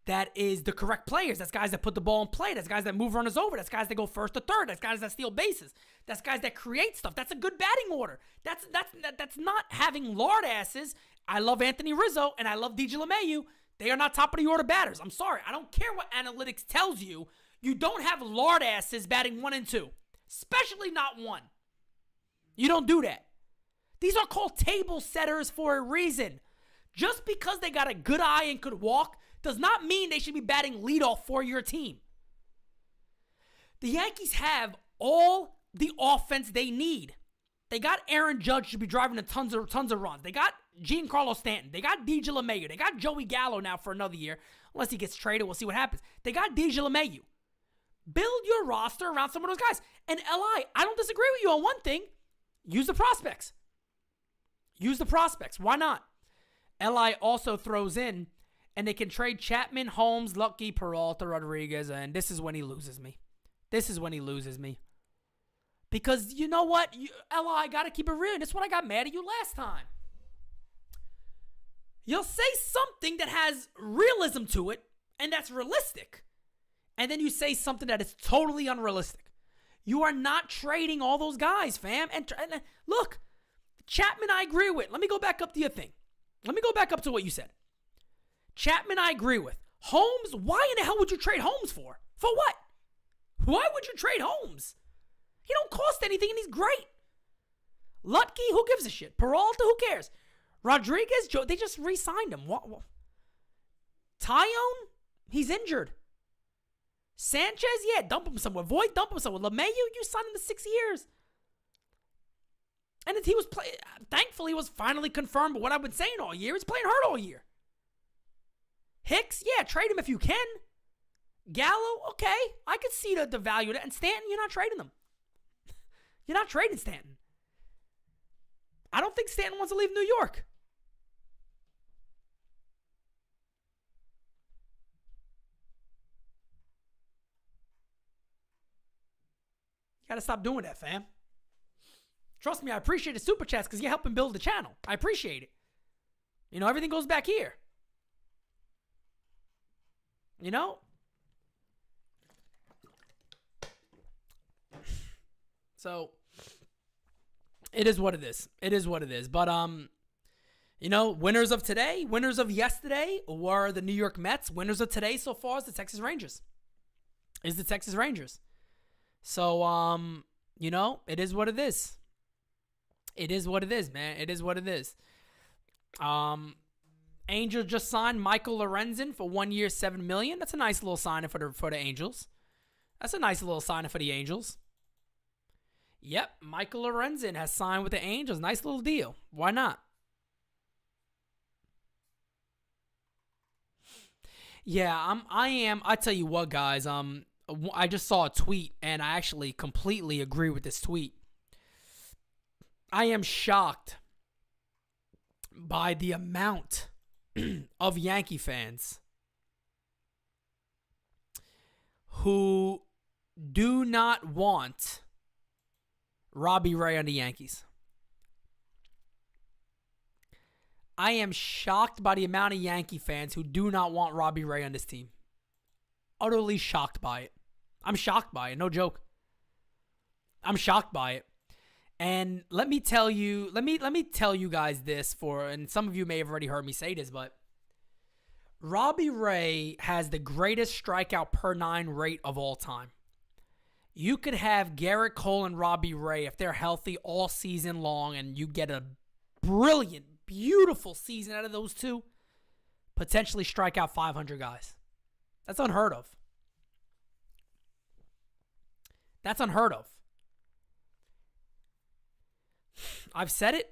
That is the correct players. That's guys that put the ball in play. That's guys that move runners over. That's guys that go first to third. That's guys that steal bases. That's guys that create stuff. That's a good batting order. That's not having lard asses. I love Anthony Rizzo and I love DJ LeMahieu. They are not top of the order batters. I'm sorry. I don't care what analytics tells you. You don't have lard asses batting 1 and 2. Especially not 1. You don't do that. These are called table setters for a reason. Just because they got a good eye and could walk does not mean they should be batting leadoff for your team. The Yankees have all the offense they need. They got Aaron Judge to be driving in tons of runs. They got Giancarlo Stanton. They got DJ LeMahieu. They got Joey Gallo now for another year. Unless he gets traded, we'll see what happens. They got DJ LeMahieu. Build your roster around some of those guys. And LI, I don't disagree with you on one thing. Use the prospects. Why not? LI also throws in, and they can trade Chapman, Holmes, Lucky, Peralta, Rodriguez, and this is when he loses me. Because you know what? LI, got to keep it real. That's when I got mad at you last time. You'll say something that has realism to it, and that's realistic. And then you say something that is totally unrealistic. You are not trading all those guys, fam. And look, Chapman, I agree with. Let me go back up to your thing. Let me go back up to what you said. Chapman, I agree with. Holmes, why in the hell would you trade Holmes for? For what? Why would you trade Holmes? He don't cost anything and he's great. Lutke, who gives a shit? Peralta, who cares? Rodriguez, Joe, they just re-signed him. What? Tyone, he's injured. Sanchez, yeah, dump him somewhere. Voit, dump him somewhere. LeMahieu, you signed him to 6 years. And he was thankfully, he was finally confirmed. But what I've been saying all year, he's playing hurt all year. Hicks, yeah, trade him if you can. Gallo, okay, I could see the value of that. And Stanton, you're not trading them. You're not trading Stanton. I don't think Stanton wants to leave New York. Got to stop doing that, fam. Trust me, I appreciate the super chats because you're helping build the channel. I appreciate it. You know, everything goes back here. You know? So, it is what it is. It is what it is. But, you know, winners of today, winners of yesterday were the New York Mets. Winners of today so far is the Texas Rangers. So, you know, it is what it is. It is what it is, man. It is what it is. Angels just signed Michael Lorenzen for 1 year, $7 million. That's a nice little signing for the Angels. That's a nice little signing for the Angels. Yep, Michael Lorenzen has signed with the Angels. Nice little deal. Why not? Yeah, I tell you what, guys. I just saw a tweet, and I actually completely agree with this tweet. I am shocked by the amount of Yankee fans who do not want Robbie Ray on the Yankees. I am shocked by the amount of Yankee fans who do not want Robbie Ray on this team. Utterly shocked by it. I'm shocked by it, no joke. I'm shocked by it. And let me tell you guys this and some of you may have already heard me say this, but Robbie Ray has the greatest strikeout per 9 rate of all time. You could have Garrett Cole and Robbie Ray if they're healthy all season long and you get a brilliant, beautiful season out of those two, potentially strike out 500 guys. That's unheard of. That's unheard of. I've said it.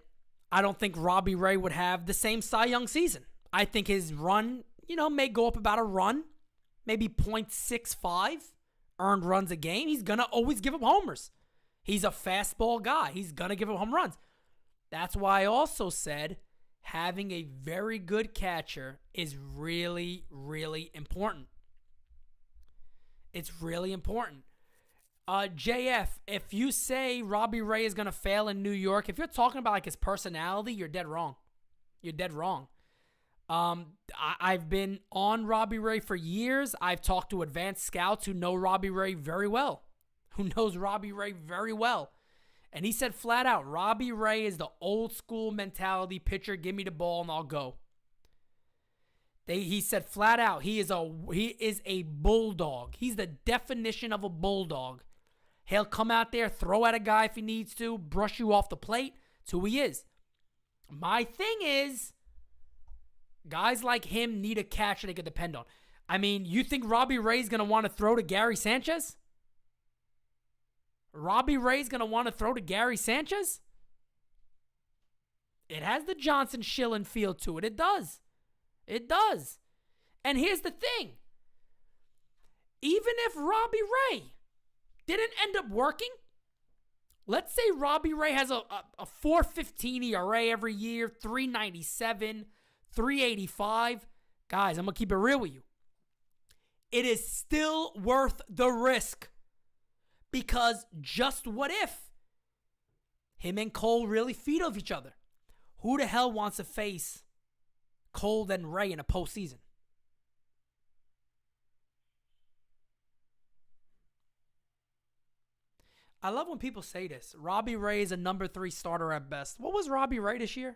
I don't think Robbie Ray would have the same Cy Young season. I think his run, may go up about a run, maybe .65 earned runs a game. He's going to always give up homers. He's a fastball guy. He's going to give up home runs. That's why I also said having a very good catcher is really, really important. It's really important. JF, if you say Robbie Ray is going to fail in New York, if you're talking about like his personality, you're dead wrong. You're dead wrong. I've been on Robbie Ray for years. I've talked to advanced scouts who know Robbie Ray very well. And he said flat out, Robbie Ray is the old school mentality pitcher. Give me the ball and I'll go. He said flat out, he is a bulldog. He's the definition of a bulldog. He'll come out there, throw at a guy if he needs to, brush you off the plate. That's who he is. My thing is, guys like him need a catcher they can depend on. I mean, you think Robbie Ray's going to want to throw to Gary Sanchez? Robbie Ray's going to want to throw to Gary Sanchez? It has the Johnson Schillen feel to it. It does. It does. And here's the thing. Even if Robbie Ray didn't end up working, let's say Robbie Ray has a 4.15 ERA every year, 3.97, 3.85. Guys, I'm going to keep it real with you. It is still worth the risk. Because just what if him and Cole really feed off each other? Who the hell wants to face Cole and Ray in a postseason? I love when people say this. Robbie Ray is a number 3 starter at best. What was Robbie Ray this year?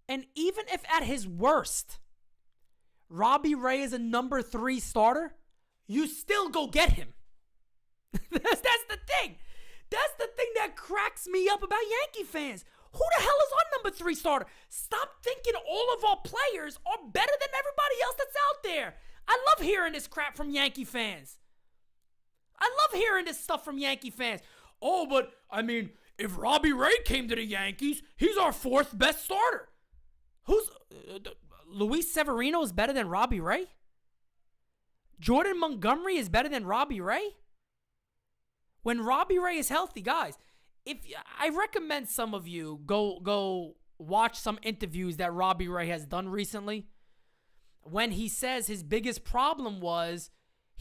And even if at his worst, Robbie Ray is a number 3 starter, you still go get him. That's the thing. That's the thing that cracks me up about Yankee fans. Who the hell is our number 3 starter? Stop thinking all of our players are better than everybody else that's out there. I love hearing this crap from Yankee fans. I love hearing this stuff from Yankee fans. Oh, but, I mean, if Robbie Ray came to the Yankees, he's our 4th best starter. Who's... Luis Severino is better than Robbie Ray? Jordan Montgomery is better than Robbie Ray? When Robbie Ray is healthy, guys, I recommend some of you go watch some interviews that Robbie Ray has done recently. When he says his biggest problem was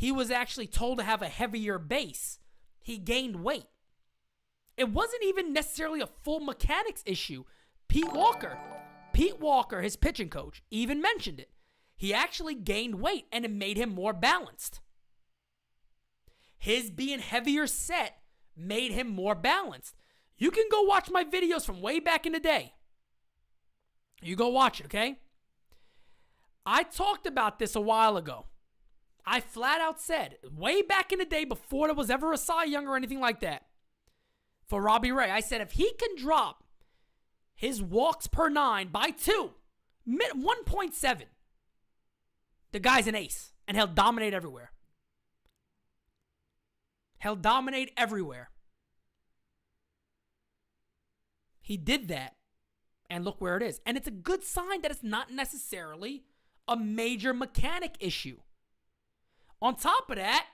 he was actually told to have a heavier base. He gained weight. It wasn't even necessarily a full mechanics issue. Pete Walker, his pitching coach, even mentioned it. He actually gained weight and it made him more balanced. His being heavier set made him more balanced. You can go watch my videos from way back in the day. You go watch it, okay? I talked about this a while ago. I flat out said, way back in the day before there was ever a Cy Young or anything like that, for Robbie Ray, I said if he can drop his walks per 9 by 1.7, the guy's an ace, and he'll dominate everywhere. He'll dominate everywhere. He did that, and look where it is. And it's a good sign that it's not necessarily a major mechanic issue. On top of that,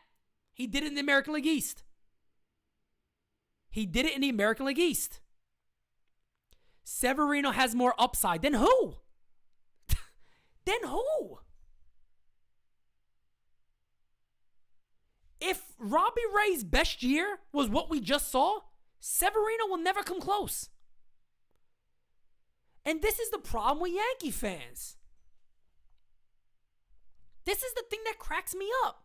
he did it in the American League East. Severino has more upside. Than who? Than who? If Robbie Ray's best year was what we just saw, Severino will never come close. And this is the problem with Yankee fans. This is the thing that cracks me up.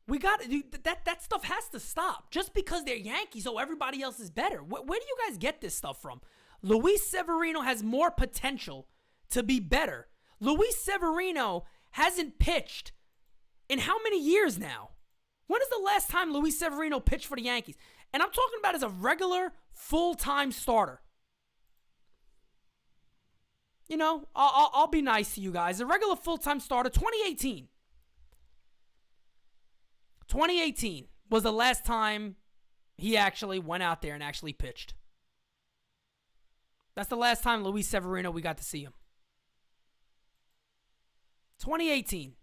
We got that stuff has to stop. Just because they're Yankees, so everybody else is better. Where do you guys get this stuff from? Luis Severino has more potential to be better. Luis Severino hasn't pitched in how many years now? When is the last time Luis Severino pitched for the Yankees? And I'm talking about as a regular, full-time starter. You know, I'll be nice to you guys. A regular full-time starter, 2018. 2018 was the last time he actually went out there and actually pitched. That's the last time Luis Severino we got to see him. 2018.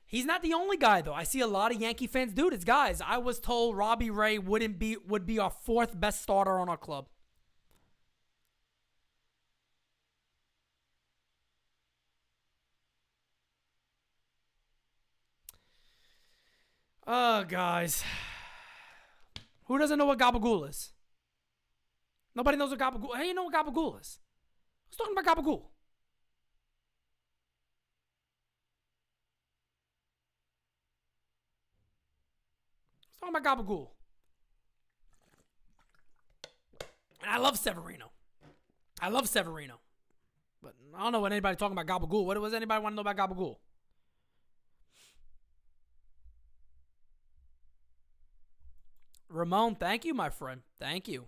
He's not the only guy, though. I see a lot of Yankee fans do this. Guys, I was told Robbie Ray would be our 4th best starter on our club. Guys. Who doesn't know what gabagool is? Nobody knows what gabagool. How do you know what gabagool is? Who's talking about gabagool? Who's talking about gabagool? And I love Severino. But I don't know what anybody talking about gabagool. What does anybody want to know about gabagool? Ramon, thank you, my friend. Thank you.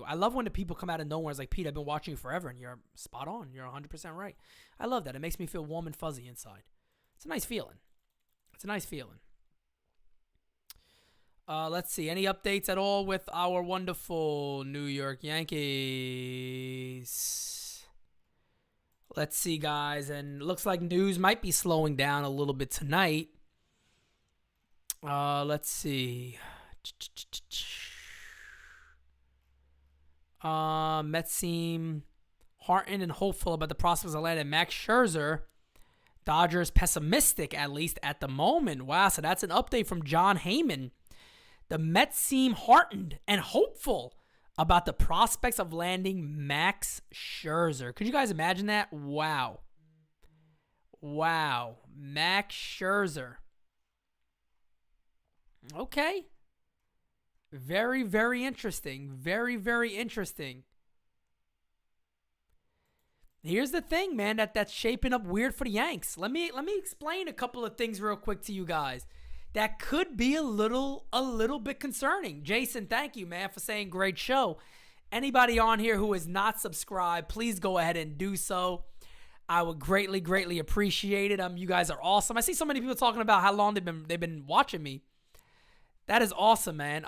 I love when the people come out of nowhere. It's like, Pete, I've been watching you forever, and you're spot on. You're 100% right. I love that. It makes me feel warm and fuzzy inside. It's a nice feeling. Let's see. Any updates at all with our wonderful New York Yankees? Let's see, guys. And looks like news might be slowing down a little bit tonight. Let's see. Mets seem heartened and hopeful about the prospects of landing Max Scherzer. Dodgers pessimistic, at least at the moment. Wow, so that's an update from John Heyman. The Mets seem heartened and hopeful about the prospects of landing Max Scherzer. Could you guys imagine that? Wow. Max Scherzer. Okay. Very, very interesting. Very interesting. Here's the thing, man, that's shaping up weird for the Yanks. Let me explain a couple of things real quick to you guys. That could be a little bit concerning. Jason, thank you, man, for saying great show. Anybody on here who is not subscribed, please go ahead and do so. I would greatly appreciate it. You guys are awesome. I see so many people talking about how long they've been watching me. That is awesome, man.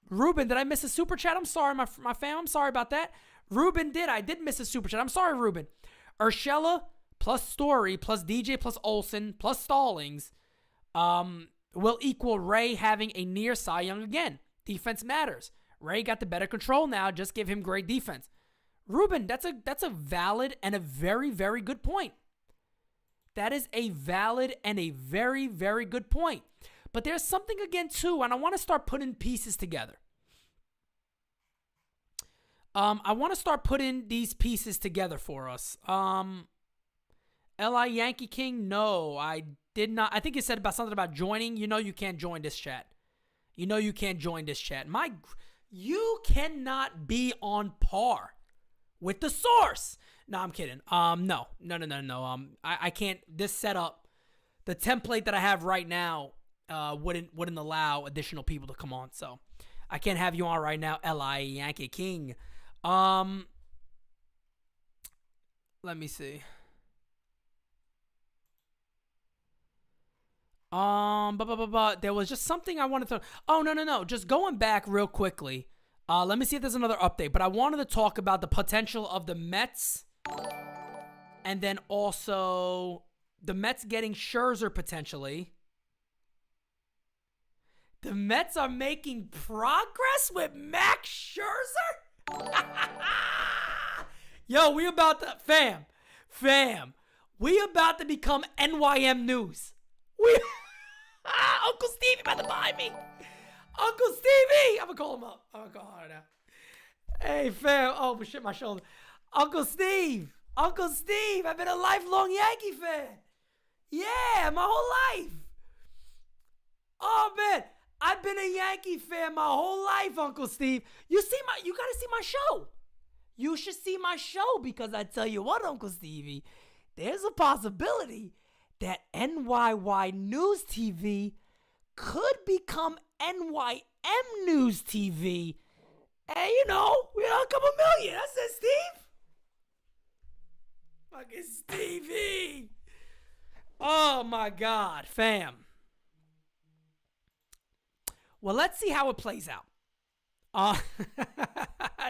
Ruben, did I miss a super chat? I'm sorry, my fam. I'm sorry about that. Ruben did. I did miss a super chat. I'm sorry, Ruben. Urshela plus Story plus DJ plus Olsen plus Stallings will equal Ray having a near Cy Young again. Defense matters. Ray got the better control now. Just give him great defense. Ruben, that's a valid and a very, very good point. That is a valid and a very, very good point. But there's something again, too, and I want to start putting pieces together. I want to start putting these pieces together for us. L.I. Yankee King, no, I did not. I think you said about something about joining. You know you can't join this chat. You know you can't join this chat. You cannot be on par with the source. No, I'm kidding. No. I can't. This setup, the template that I have right now, wouldn't allow additional people to come on. So I can't have you on right now, L.I. Yankee King. Let me see. There was just something I wanted to. Oh, no. Just going back real quickly. Let me see if there's another update. But I wanted to talk about the potential of the Mets. And then also the Mets getting Scherzer potentially. The Mets are making progress with Max Scherzer? Yo, we about to... Fam. We about to become NYM News. Uncle Stevie about to buy me. Uncle Stevie! I'm going to call him up. I'm going to call her now. Hey, fam. Oh, shit, my shoulder. Uncle Steve. I've been a lifelong Yankee fan. Yeah, my whole life. Oh, man. I've been a Yankee fan my whole life, Uncle Steve. You got to see my show. You should see my show because I tell you what, Uncle Stevie, there's a possibility that NYY News TV could become NYM News TV. And, we're a couple million. That's it, Steve. Fucking Stevie. Oh, my God, fam. Well, let's see how it plays out.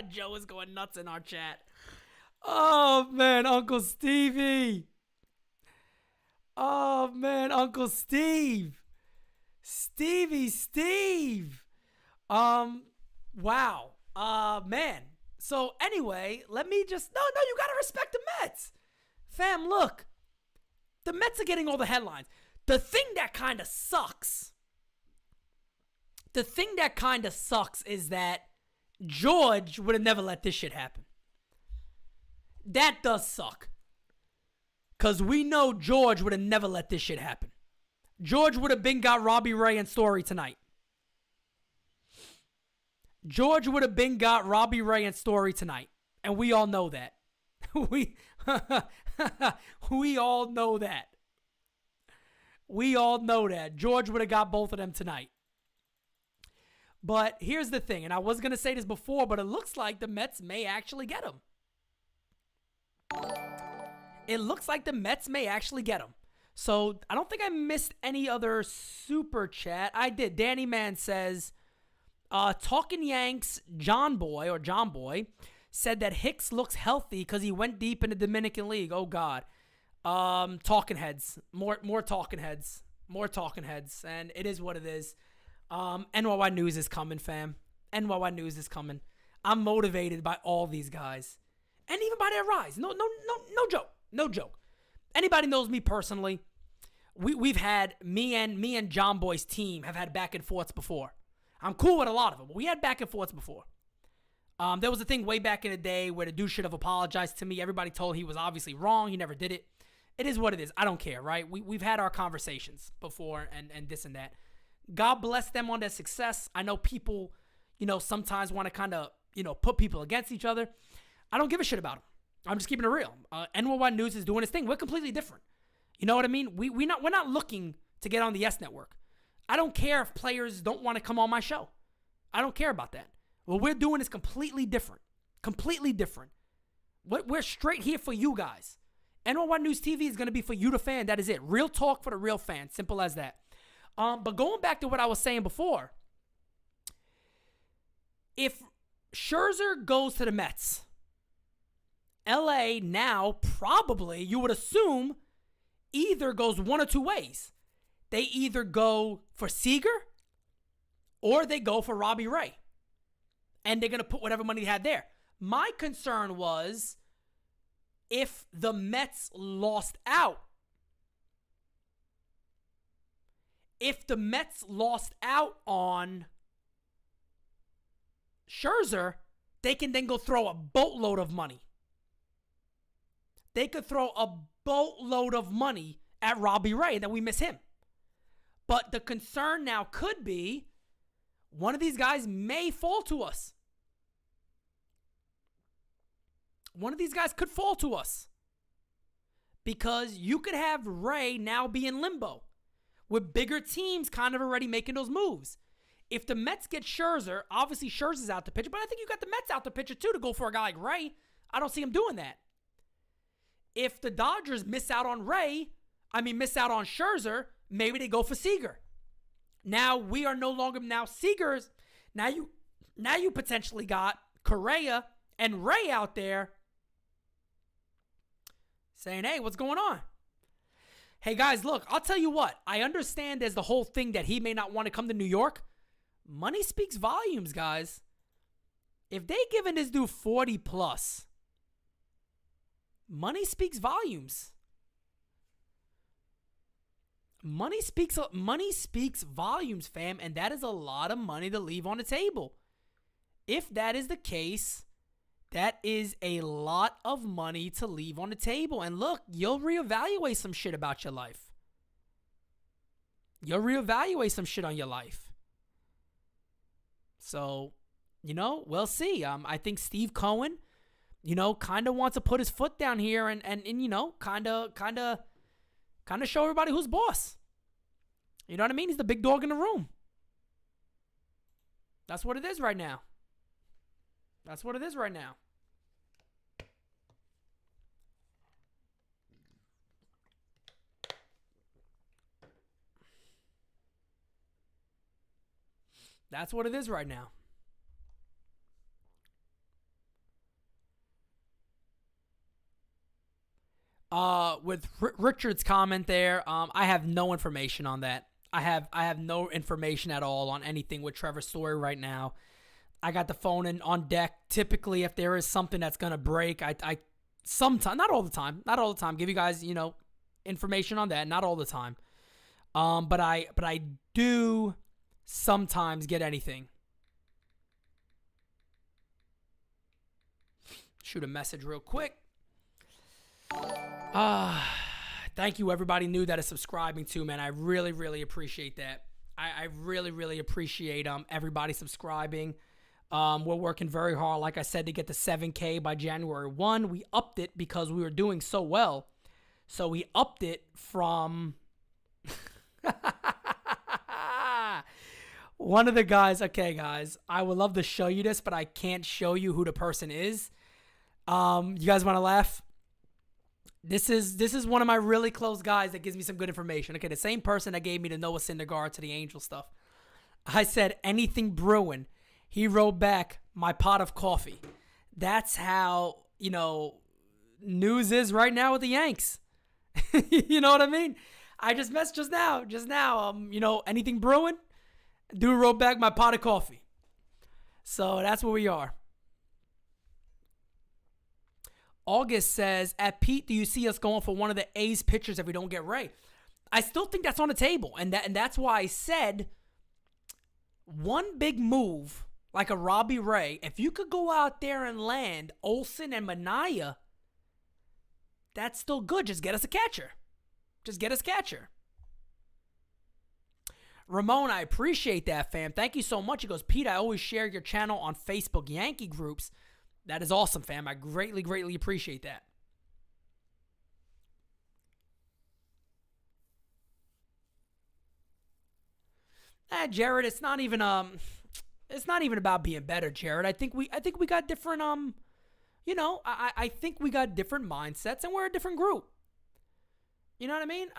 Joe is going nuts in our chat. Oh, man, Uncle Stevie. Oh, man, Uncle Steve. Steve. Wow. Man. So, anyway, let me just... No, you got to respect the Mets. Fam, look. The Mets are getting all the headlines. The thing that kind of sucks is that George would have never let this shit happen. That does suck. Because we know George would have never let this shit happen. George would have been got Robbie Ray and Story tonight. And we all know that. We all know that. George would have got both of them tonight. But here's the thing, and I was going to say this before, but it looks like the Mets may actually get him. So I don't think I missed any other super chat. I did. Danny Mann says, Talking Yanks John Boy said that Hicks looks healthy because he went deep in the Dominican League. Oh, God. Talking heads. More talking heads. And it is what it is. NYY News is coming, fam. NYY News is coming. I'm motivated by all these guys. And even by their rise. No joke. Anybody knows me personally. We've had me and John Boy's team have had back and forths before. I'm cool with a lot of them, but we had back and forths before. There was a thing way back in the day where the dude should have apologized to me. Everybody told he was obviously wrong. He never did it. It is what it is. I don't care, right? We've had our conversations before and this and that. God bless them on their success. I know people, sometimes want to kind of, put people against each other. I don't give a shit about them. I'm just keeping it real. NYY News is doing its thing. We're completely different. You know what I mean? We're not looking to get on the S Network. I don't care if players don't want to come on my show. I don't care about that. What we're doing is completely different. We're straight here for you guys. NYY News TV is going to be for you, the fan. That is it. Real talk for the real fan. Simple as that. But going back to what I was saying before, if Scherzer goes to the Mets, LA now probably, you would assume, either goes one or two ways. they either go for Seager or they go for Robbie Ray. And they're going to put whatever money they had there. My concern was if the Mets lost out. If the Mets lost out on Scherzer, they can then go throw a boatload of money. They could throw a boatload of money at Robbie Ray, and then we miss him. But the concern now could be one of these guys may fall to us. One of these guys could fall to us. Because you could have Ray now be in limbo with bigger teams kind of already making those moves. If the Mets get Scherzer, obviously Scherzer's out to pitch, but I think you got the Mets out to pitcher too to go for a guy like Ray. I don't see him doing that. If the Dodgers miss out on Scherzer, maybe they go for Seager. Now we are no longer Seager's. Now you potentially got Correa and Ray out there saying, hey, what's going on? Hey guys, look, I'll tell you what. I understand there's the whole thing that he may not want to come to New York. Money speaks volumes, guys. If they giving this dude 40 plus, money speaks volumes. Money speaks volumes, fam, and that is a lot of money to leave on the table. If that is the case, that is a lot of money to leave on the table. And look, you'll reevaluate some shit about your life. You'll reevaluate some shit on your life. So, we'll see. I think Steve Cohen, kind of wants to put his foot down here and kind of show everybody who's boss. You know what I mean? He's the big dog in the room. That's what it is right now. That's what it is right now. That's what it is right now. With Richard's comment there, I have no information on that. I have no information at all on anything with Trevor Story right now. I got the phone on deck. Typically, if there is something that's gonna break, I sometimes, not all the time, give you guys information on that. Not all the time, but I do sometimes get anything. Shoot a message real quick. Thank you, everybody new that is subscribing to, man. I really, really appreciate that. I really, really appreciate everybody subscribing. We're working very hard, like I said, to get to 7K by January 1. We upped it because we were doing so well. So we upped it from one of the guys. Okay, guys, I would love to show you this, but I can't show you who the person is. You guys want to laugh? This is one of my really close guys that gives me some good information. Okay, the same person that gave me the Noah Syndergaard to the Angel stuff. I said anything brewing. He wrote back, my pot of coffee. That's how, news is right now with the Yanks. You know what I mean? I just messed just now. Anything brewing? Dude wrote back, my pot of coffee. So that's where we are. August says, at Pete, do you see us going for one of the A's pitchers if we don't get Ray? I still think that's on the table. And that's why I said one big move like a Robbie Ray, if you could go out there and land Olsen and Manaea, that's still good. Just get us a catcher. Ramon, I appreciate that, fam. Thank you so much. He goes, Pete, I always share your channel on Facebook Yankee groups. That is awesome, fam. I greatly, greatly appreciate that. Jared, it's not even about being better, Jared. I think we got different I think we got different mindsets and we're a different group. You know what I mean?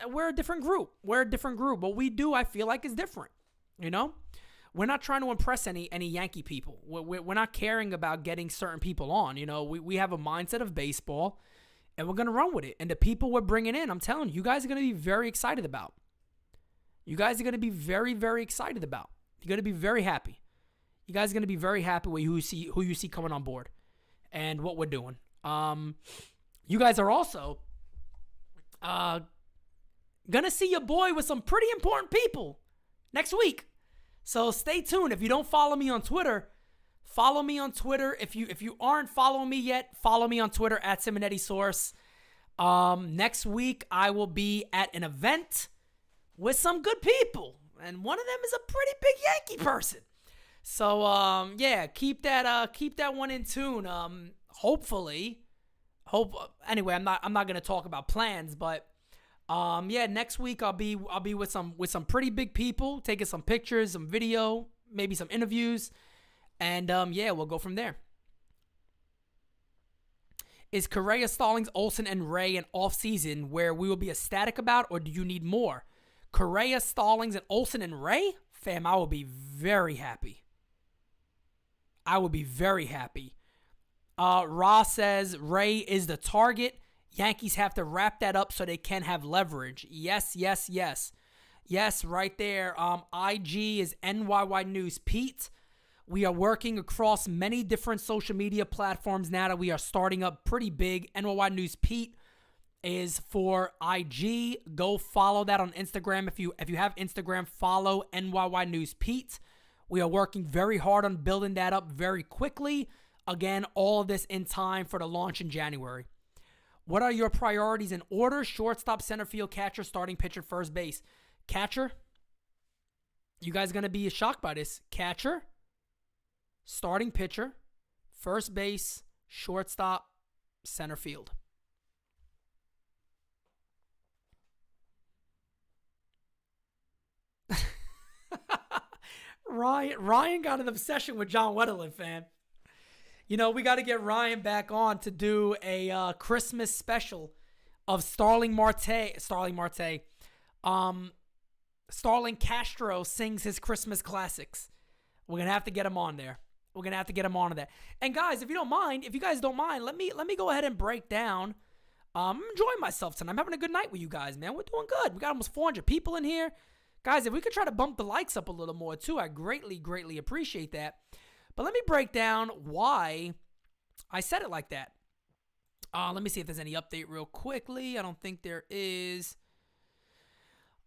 We're a different group. What we do, I feel like, is different. We're not trying to impress any Yankee people. We're not caring about getting certain people on. We have a mindset of baseball, and we're going to run with it. And the people we're bringing in, I'm telling you, you guys are going to be very excited about. you guys are going to be very, very excited about. You're going to be very happy. You guys are going to be very happy with who you see coming on board and what we're doing. You guys are also going to see your boy with some pretty important people next week. So stay tuned. If you don't follow me on Twitter, follow me on Twitter. If you aren't following me yet, follow me on Twitter at Simonetti Next week, I will be at an event with some good people. And one of them is a pretty big Yankee person. So, yeah, keep that one in tune. Anyway, I'm not going to talk about plans, but yeah, next week I'll be with some pretty big people, taking some pictures, some video, maybe some interviews, and yeah, we'll go from there. Is Correa, Stallings, Olsen, and Ray an off-season where we will be ecstatic about, or do you need more? Correa, Stallings, and Olsen and Ray? Fam, I will be very happy. I will be very happy. Ross says Ray is the target. Yankees have to wrap that up so they can have leverage. Yes, yes, yes. Yes, right there. IG is NYY News. Pete, we are working across many different social media platforms now that we are starting up pretty big. NYY News Pete is for IG. Go follow that on Instagram. If you have Instagram, follow NYY News Pete. We are working very hard on building that up very quickly. Again, all of this in time for the launch in January. What are your priorities in order? Shortstop, center field, catcher, starting pitcher, first base. Catcher, you guys going to be shocked by this. Catcher, starting pitcher, first base, shortstop, center field. Ryan got an obsession with John Wetterlin, fan. You know, we got to get Ryan back on to do a Christmas special of Starling Castro sings his Christmas classics. We're going to have to get him on there. We're going to have to get him on that. And guys, if you guys don't mind, let me go ahead and break down. I'm enjoying myself tonight. I'm having a good night with you guys, man. We're doing good. We got almost 400 people in here. Guys, if we could try to bump the likes up a little more too, I greatly, greatly appreciate that. But let me break down why I said it like that. Let me see if there's any update real quickly. I don't think there is.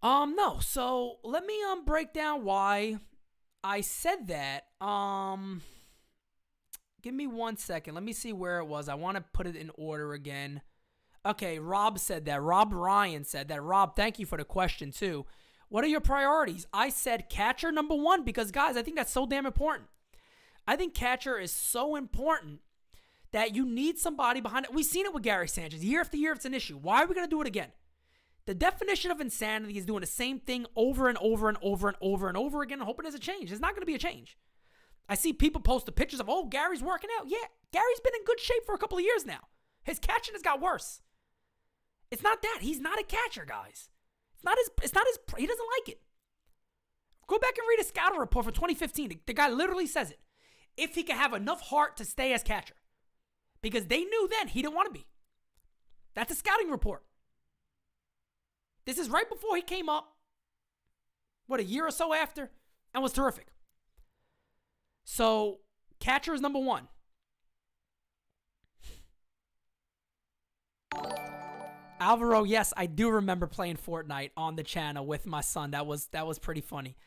No. So let me break down why I said that. Give me 1 second. Let me see where it was. I want to put it in order again. Okay, Rob said that. Rob Ryan said that. Rob, thank you for the question too. What are your priorities? I said catcher number one because, guys, I think that's so damn important. I think catcher is so important that you need somebody behind it. We've seen it with Gary Sanchez. Year after year, it's an issue. Why are we going to do it again? The definition of insanity is doing the same thing over and over and over and over and over again and hoping there's a change. There's not going to be a change. I see people post the pictures of, oh, Gary's working out. Yeah, Gary's been in good shape for a couple of years now. His catching has got worse. It's not that. He's not a catcher, guys. He doesn't like it. Go back and read a scouting report for 2015. The guy literally says it. If he could have enough heart to stay as catcher. Because they knew then he didn't want to be. That's a scouting report. This is right before he came up. A year or so after? And was terrific. So, catcher is number one. Alvaro, yes, I do remember playing Fortnite on the channel with my son. That was pretty funny.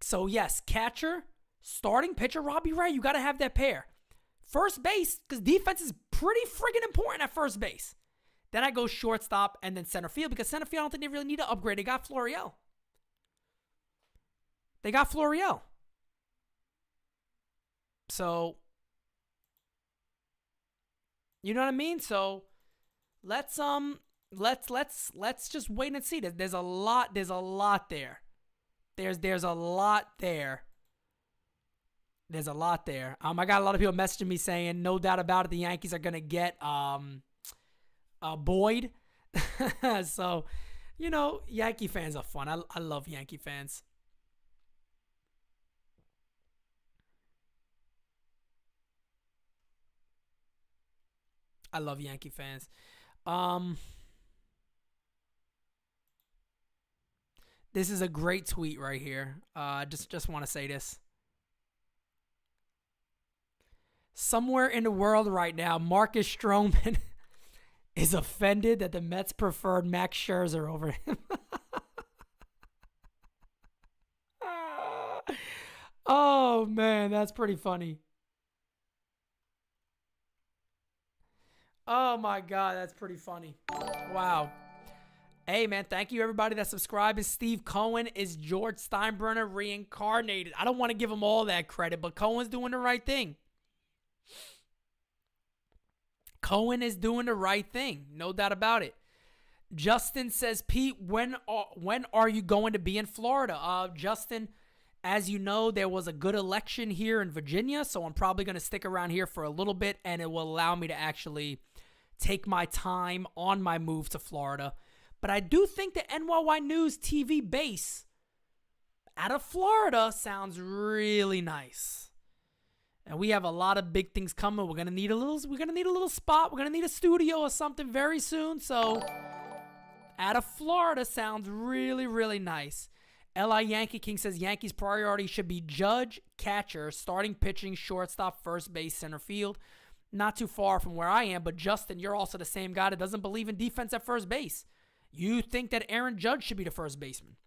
So, yes, catcher, starting pitcher, Robbie Ray, you got to have that pair. First base, because defense is pretty friggin' important at first base. Then I go shortstop and then center field, because center field I don't think they really need to upgrade. They got Florial. So, you know what I mean? So, let's just wait and see. There's a lot there. There's a lot there. There's a lot there. I got a lot of people messaging me saying, no doubt about it, the Yankees are gonna get Boyd. So, you know, Yankee fans are fun. I love Yankee fans. I love Yankee fans. This is a great tweet right here. Just want to say this. Somewhere in the world right now, Marcus Stroman is offended that the Mets preferred Max Scherzer over him. Oh, man, that's pretty funny. Oh, my God, that's pretty funny. Wow. Hey, man, thank you, everybody that subscribed. Is Steve Cohen? Is George Steinbrenner reincarnated? I don't want to give him all that credit, but Cohen's doing the right thing. Cohen is doing the right thing. No doubt about it. Justin says, Pete, when are you going to be in Florida? Justin, as you know, there was a good election here in Virginia, so I'm probably going to stick around here for a little bit, and it will allow me to actually take my time on my move to Florida. But I do think the NYY News TV base out of Florida sounds really nice. And we have a lot of big things coming. We're gonna need a little spot. We're gonna need a studio or something very soon. So out of Florida sounds really, really nice. L.I. Yankee King says Yankees' priority should be Judge, catcher, starting pitching, shortstop, first base, center field. Not too far from where I am, but Justin, you're also the same guy that doesn't believe in defense at first base. You think that Aaron Judge should be the first baseman.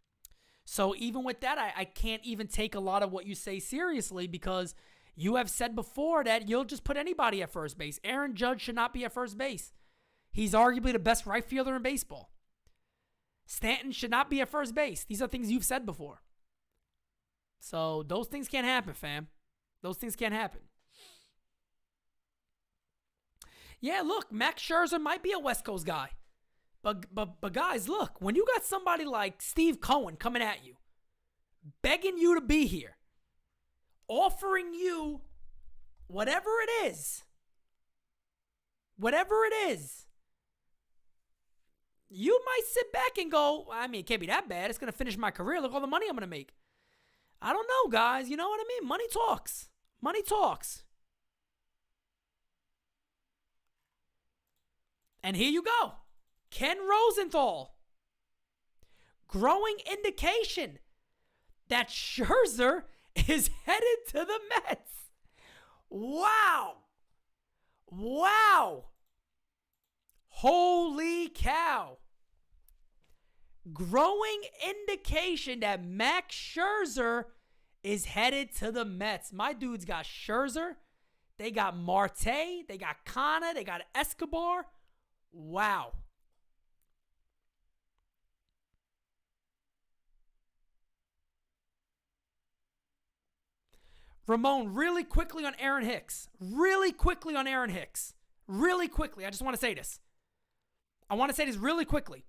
So even with that, I can't even take a lot of what you say seriously because you have said before that you'll just put anybody at first base. Aaron Judge should not be at first base. He's arguably the best right fielder in baseball. Stanton should not be at first base. These are things you've said before. So those things can't happen, fam. Those things can't happen. Yeah, look, Max Scherzer might be a West Coast guy. But guys, look, when you got somebody like Steve Cohen coming at you, begging you to be here, offering you whatever it is, you might sit back and go, I mean, it can't be that bad. It's going to finish my career. Look at all the money I'm going to make. I don't know, guys. You know what I mean? Money talks. Money talks. And here you go. Ken Rosenthal. Growing indication that Scherzer is headed to the Mets. Wow. Wow. Holy cow. Growing indication that Max Scherzer is headed to the Mets. My dudes got Scherzer. They got Marte. They got Kana. They got Escobar. Wow. Ramon, really quickly on Aaron Hicks. Really quickly. I just want to say this. Really quickly.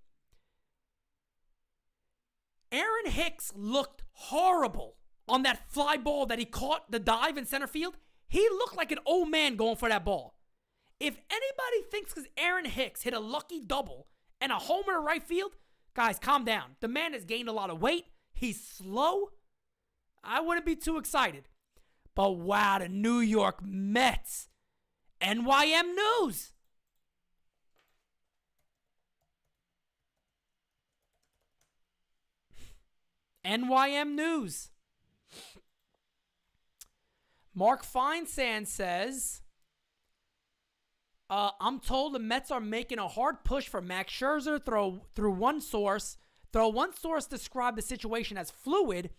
Aaron Hicks looked horrible on that fly ball that he caught the dive in center field. He looked like an old man going for that ball. If anybody thinks because Aaron Hicks hit a lucky double and a homer to right field, guys, calm down. The man has gained a lot of weight. He's slow. I wouldn't be too excited. But wow, the New York Mets. NYM News. NYM News. Mark Feinsand says, I'm told the Mets are making a hard push for Max Scherzer. Through one source described the situation as fluid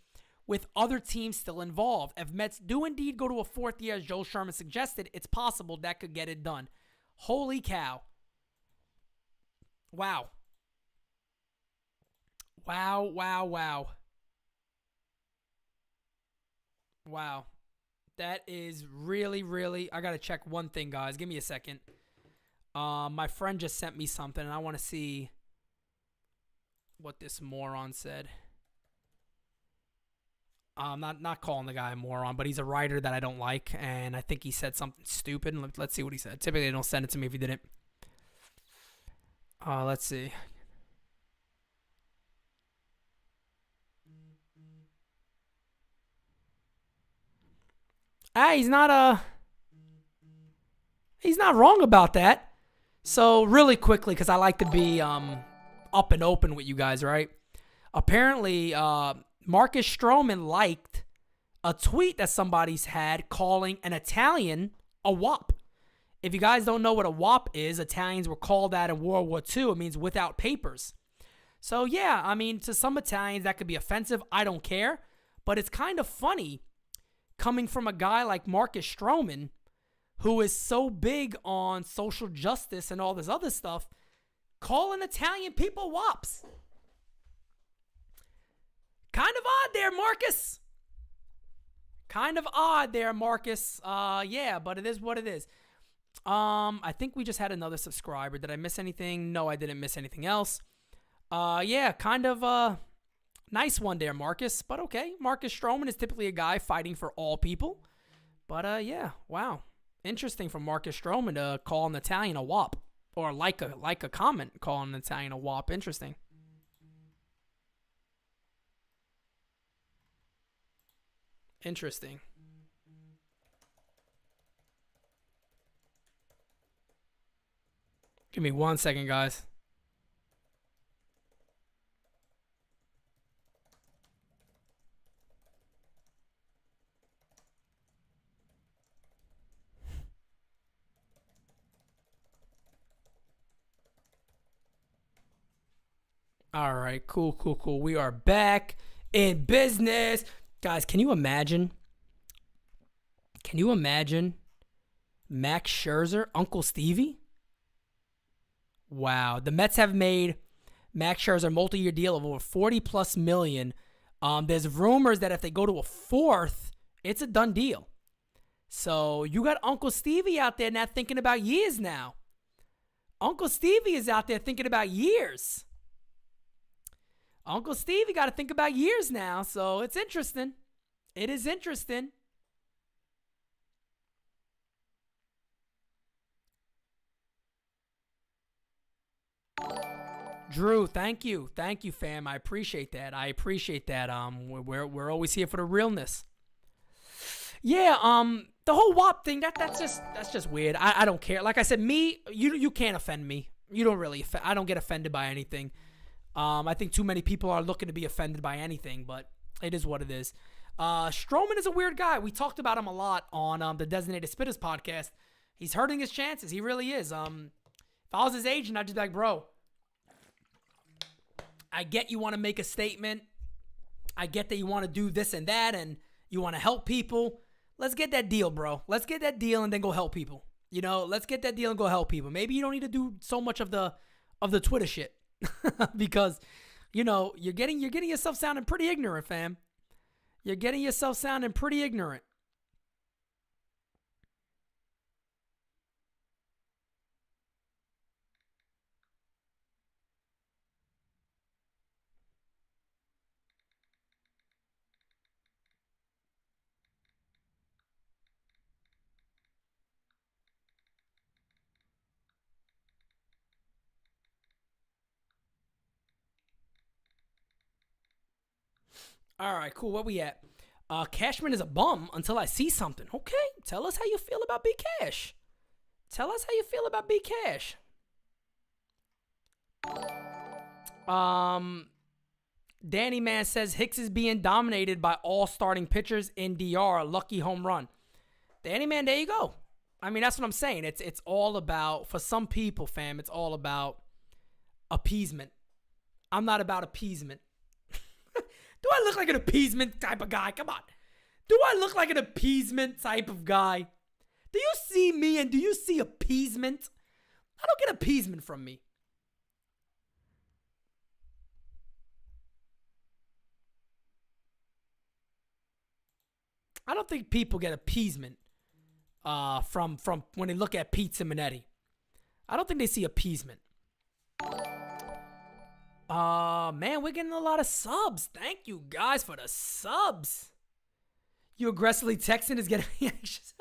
with other teams still involved. If Mets do indeed go to a fourth year, as Joe Sherman suggested, it's possible that could get it done. Holy cow. Wow. Wow. That is really, really... I got to check one thing, guys. Give me a second. My friend just sent me something, and I want to see what this moron said. I'm not calling the guy a moron, but he's a writer that I don't like, and I think he said something stupid. Let's see what he said. Typically, they don't send it to me if he didn't. Let's see. He's not wrong about that. So really quickly, because I like to be up and open with you guys, right? Apparently, Marcus Stroman liked a tweet that somebody's had calling an Italian a wop. If you guys don't know what a wop is, Italians were called that in World War II. It means without papers. So, yeah, I mean, to some Italians, that could be offensive. I don't care. But it's kind of funny coming from a guy like Marcus Stroman, who is so big on social justice and all this other stuff, calling Italian people wops. Kind of odd there, Marcus. Kind of odd there, Marcus. Yeah, but it is what it is. I think we just had another subscriber. Did I miss anything? No, I didn't miss anything else. Yeah, kind of nice one there, Marcus. But okay, Marcus Stroman is typically a guy fighting for all people. But yeah, wow. Interesting for Marcus Stroman to call an Italian a wop. Or like a comment calling an Italian a wop. Interesting. Interesting. Give me 1 second, guys. All right, cool. We are back in business. Guys, can you imagine? Can you imagine Max Scherzer, Uncle Stevie? Wow. The Mets have made Max Scherzer a multi-year deal of over 40 plus million. There's rumors that if they go to a fourth, it's a done deal. So you got Uncle Stevie out there now thinking about years now. Uncle Stevie is out there thinking about years. Uncle Stevie got to think about years now, so it's interesting. It is interesting. Drew, thank you, fam. I appreciate that. We're always here for the realness. Yeah, the whole WAP thing that's just weird. I don't care. Like I said, you can't offend me. You don't really. I don't get offended by anything. I think too many people are looking to be offended by anything, but it is what it is. Stroman is a weird guy. We talked about him a lot on the Designated Spittaz podcast. He's hurting his chances. He really is. If I was his agent, I'd just be like, bro, I get you want to make a statement. I get that you want to do this and that, and you want to help people. Let's get that deal, bro. Let's get that deal and then go help people. Let's get that deal and go help people. Maybe you don't need to do so much of the Twitter shit because, you're getting yourself sounding pretty ignorant, fam. You're getting yourself sounding pretty ignorant. All right, cool. Where we at? Cashman is a bum until I see something. Okay, tell us how you feel about B Cash. Tell us how you feel about B Cash. Danny Man says Hicks is being dominated by all starting pitchers in DR. Lucky home run. Danny Man, there you go. I mean, that's what I'm saying. It's all about, for some people, fam, it's all about appeasement. I'm not about appeasement. Do I look like an appeasement type of guy? Come on. Do I look like an appeasement type of guy? Do you see me and do you see appeasement? I don't get appeasement from me. I don't think people get appeasement from when they look at Pete Simonetti. I don't think they see appeasement. Man, we're getting a lot of subs. Thank you guys for the subs. You aggressively texting is getting me anxious.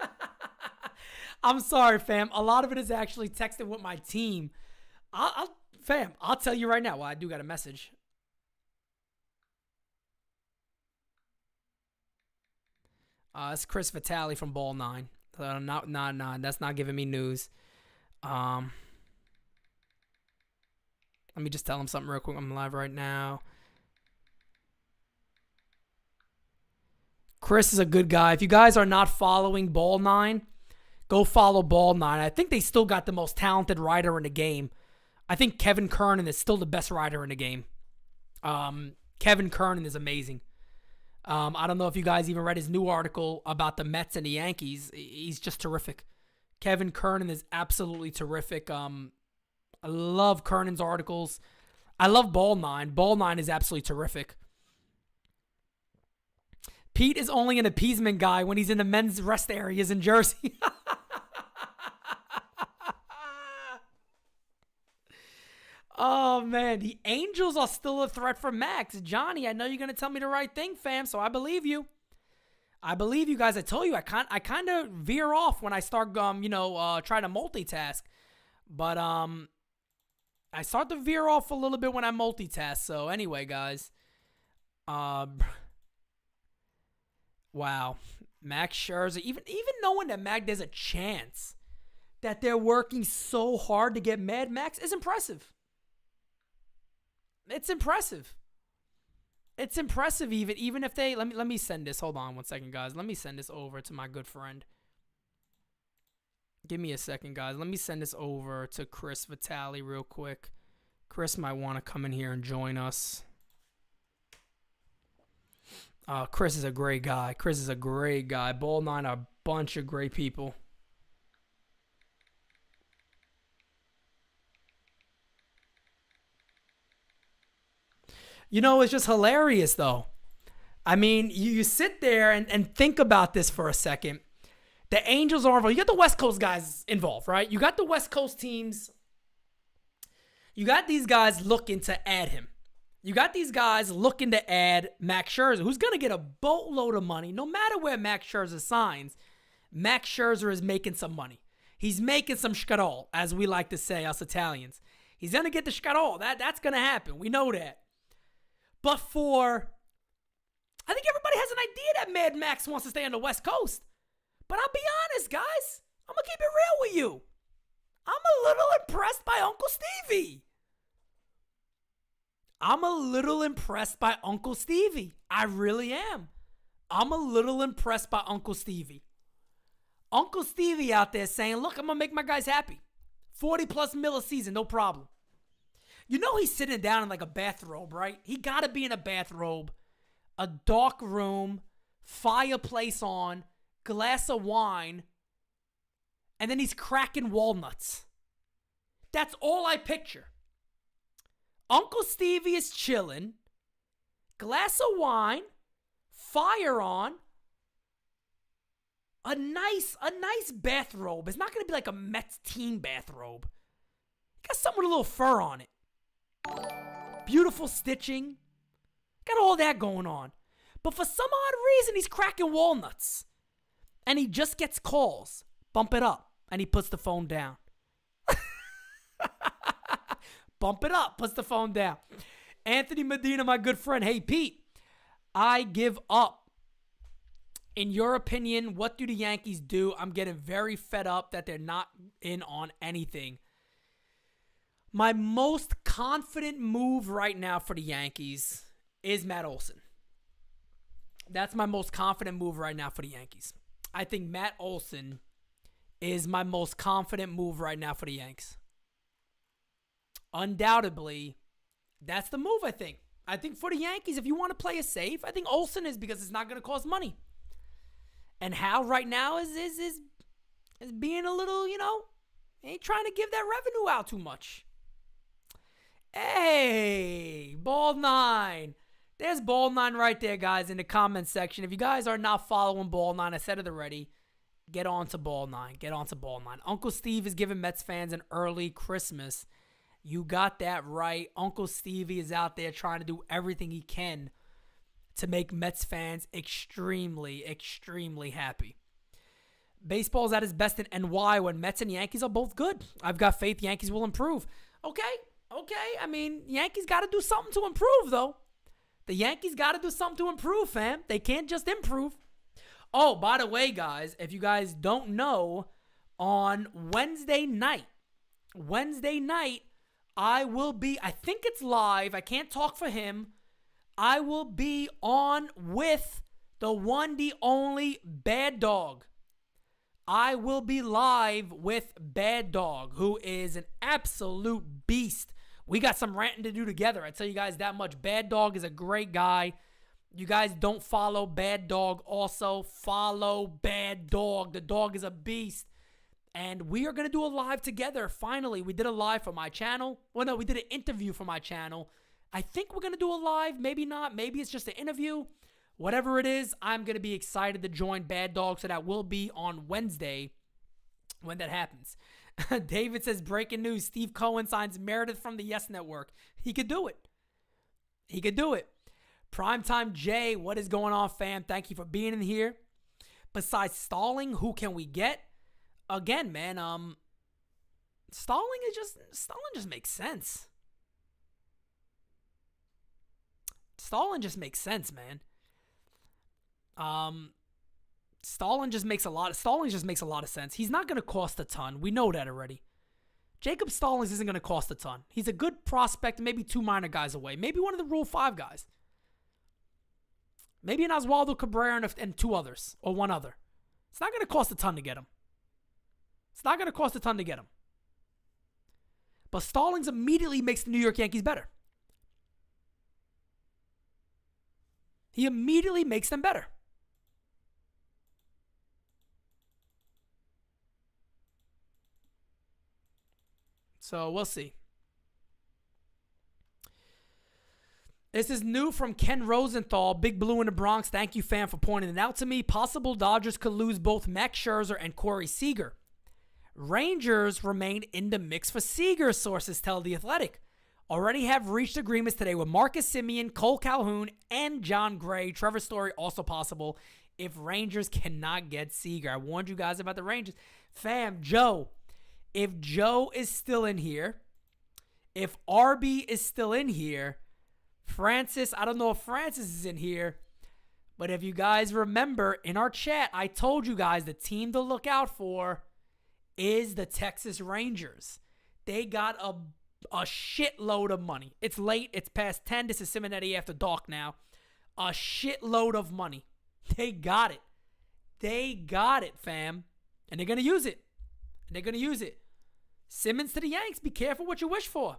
I'm sorry, fam. A lot of it is actually texting with my team. I'll tell you right now. Well, I do got a message. It's Chris Vitale from Ball 9. That's not giving me news. Let me just tell him something real quick. I'm live right now. Chris is a good guy. If you guys are not following Ball9, go follow Ball9. I think they still got the most talented rider in the game. I think Kevin Kernan is still the best rider in the game. Kevin Kernan is amazing. I don't know if you guys even read his new article about the Mets and the Yankees. He's just terrific. Kevin Kernan is absolutely terrific. I love Kernan's articles. I love Ball9. Ball9 is absolutely terrific. Pete is only an appeasement guy when he's in the men's rest areas in Jersey. Oh, man. The Angels are still a threat for Max. Johnny, I know you're going to tell me the right thing, fam, so I believe you. I believe you guys. I told you, I kind of veer off when I start, trying to multitask. But I start to veer off a little bit when I multitask. So anyway, guys. Wow. Max Scherzer, even knowing that there's a chance that they're working so hard to get Mad Max is impressive. It's impressive. It's impressive even if they let me send this. Hold on one second, guys. Let me send this over to my good friend. Give me a second, guys. Let me send this over to Chris Vitale real quick. Chris might want to come in here and join us. Chris is a great guy. Ball9 are a bunch of great people. You know, it's just hilarious, though. I mean, you sit there and think about this for a second. The Angels are involved. You got the West Coast guys involved, right? You got the West Coast teams. You got these guys looking to add him. You got these guys looking to add Max Scherzer, who's going to get a boatload of money. No matter where Max Scherzer signs, Max Scherzer is making some money. He's making some schkarol, as we like to say, us Italians. He's going to get the schkarol. That's going to happen. We know that. But I think everybody has an idea that Mad Max wants to stay on the West Coast. But I'll be honest, guys. I'm going to keep it real with you. I'm a little impressed by Uncle Stevie. I really am. I'm a little impressed by Uncle Stevie. Uncle Stevie out there saying, look, I'm going to make my guys happy. 40+ mil a season, no problem. You know he's sitting down in like a bathrobe, right? He got to be in a bathrobe, a dark room, fireplace on, glass of wine, and then he's cracking walnuts. That's all I picture. Uncle Stevie is chilling, glass of wine, fire on, a nice bathrobe. It's not going to be like a Mets team bathrobe. Got something with a little fur on it. Beautiful stitching. Got all that going on. But for some odd reason, he's cracking walnuts. And he just gets calls. Bump it up. And he puts the phone down. Bump it up. Puts the phone down. Anthony Medina, my good friend. Hey, Pete. I give up. In your opinion, what do the Yankees do? I'm getting very fed up that they're not in on anything. My most confident move right now for the Yankees is Matt Olson. That's my most confident move right now for the Yankees. I think Matt Olson is my most confident move right now for the Yanks. Undoubtedly, that's the move, I think. I think for the Yankees, if you want to play it safe, I think Olson is, because it's not going to cost money. And Hal right now is being a little, ain't trying to give that revenue out too much. Hey, Ball9. There's Ball9 right there, guys, in the comments section. If you guys are not following Ball9, I said it already, get on to Ball9. Get on to Ball9. Uncle Steve is giving Mets fans an early Christmas. You got that right. Uncle Stevie is out there trying to do everything he can to make Mets fans extremely, extremely happy. Baseball's at its best in NY when Mets and Yankees are both good. I've got faith Yankees will improve. Okay. I mean, Yankees got to do something to improve, though. The Yankees got to do something to improve, fam. They can't just improve. Oh, by the way, guys, if you guys don't know, on Wednesday night, I will be, I think it's live. I can't talk for him. I will be on with The one, the only Bad Dog. I will be live with Bad Dog, who is an absolute beast. We got some ranting to do together. I tell you guys that much. Bad Dog is a great guy. You guys don't follow Bad Dog. Also, follow Bad Dog. The dog is a beast. And we are going to do a live together. Finally, we did a live for my channel. Well, no, we did an interview for my channel. I think we're going to do a live. Maybe not. Maybe it's just an interview. Whatever it is, I'm going to be excited to join Bad Dog. So that will be on Wednesday when that happens. David says, breaking news. Steve Cohen signs Meredith from the Yes Network. He could do it. He could do it. Primetime Jay, what is going on, fam? Thank you for being in here. Besides stalling, who can we get? Again, man, stalling just makes sense. Stalling just makes sense, man. Stalling just makes a lot of sense. He's not going to cost a ton. We know that already. Jacob Stallings isn't going to cost a ton. He's a good prospect, maybe 2 minor guys away. Maybe one of the Rule 5 guys. Maybe an Oswaldo Cabrera and 2 others, or 1 other. It's not going to cost a ton to get him. But Stallings immediately makes the New York Yankees better. He immediately makes them better. So we'll see. This is new from Ken Rosenthal, Big Blue in the Bronx. Thank you, fam, for pointing it out to me. Possible Dodgers could lose both Max Scherzer and Corey Seager. Rangers remain in the mix for Seager, sources tell The Athletic. Already have reached agreements today with Marcus Semien, Cole Calhoun, and John Gray. Trevor Story also possible if Rangers cannot get Seager. I warned you guys about the Rangers. Fam, Joe. If Joe is still in here, if RB is still in here, Francis, I don't know if Francis is in here, but if you guys remember in our chat, I told you guys the team to look out for is the Texas Rangers. They got a shitload of money. It's late. It's past 10. This is Simonetti after dark now. A shitload of money. They got it. They got it, fam. And they're going to use it. Simmons to the Yanks. Be careful what you wish for.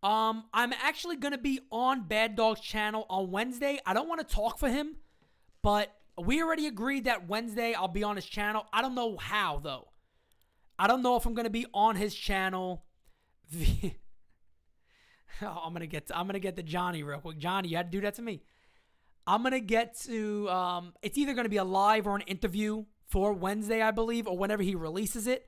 I'm actually going to be on Bad Dog's channel on Wednesday. I don't want to talk for him, but we already agreed that Wednesday I'll be on his channel. I don't know how, though. I don't know if I'm going to be on his channel. I'm going to get to Johnny real quick. Johnny, you had to do that to me. I'm going to get to, it's either going to be a live or an interview for Wednesday, I believe, or whenever he releases it.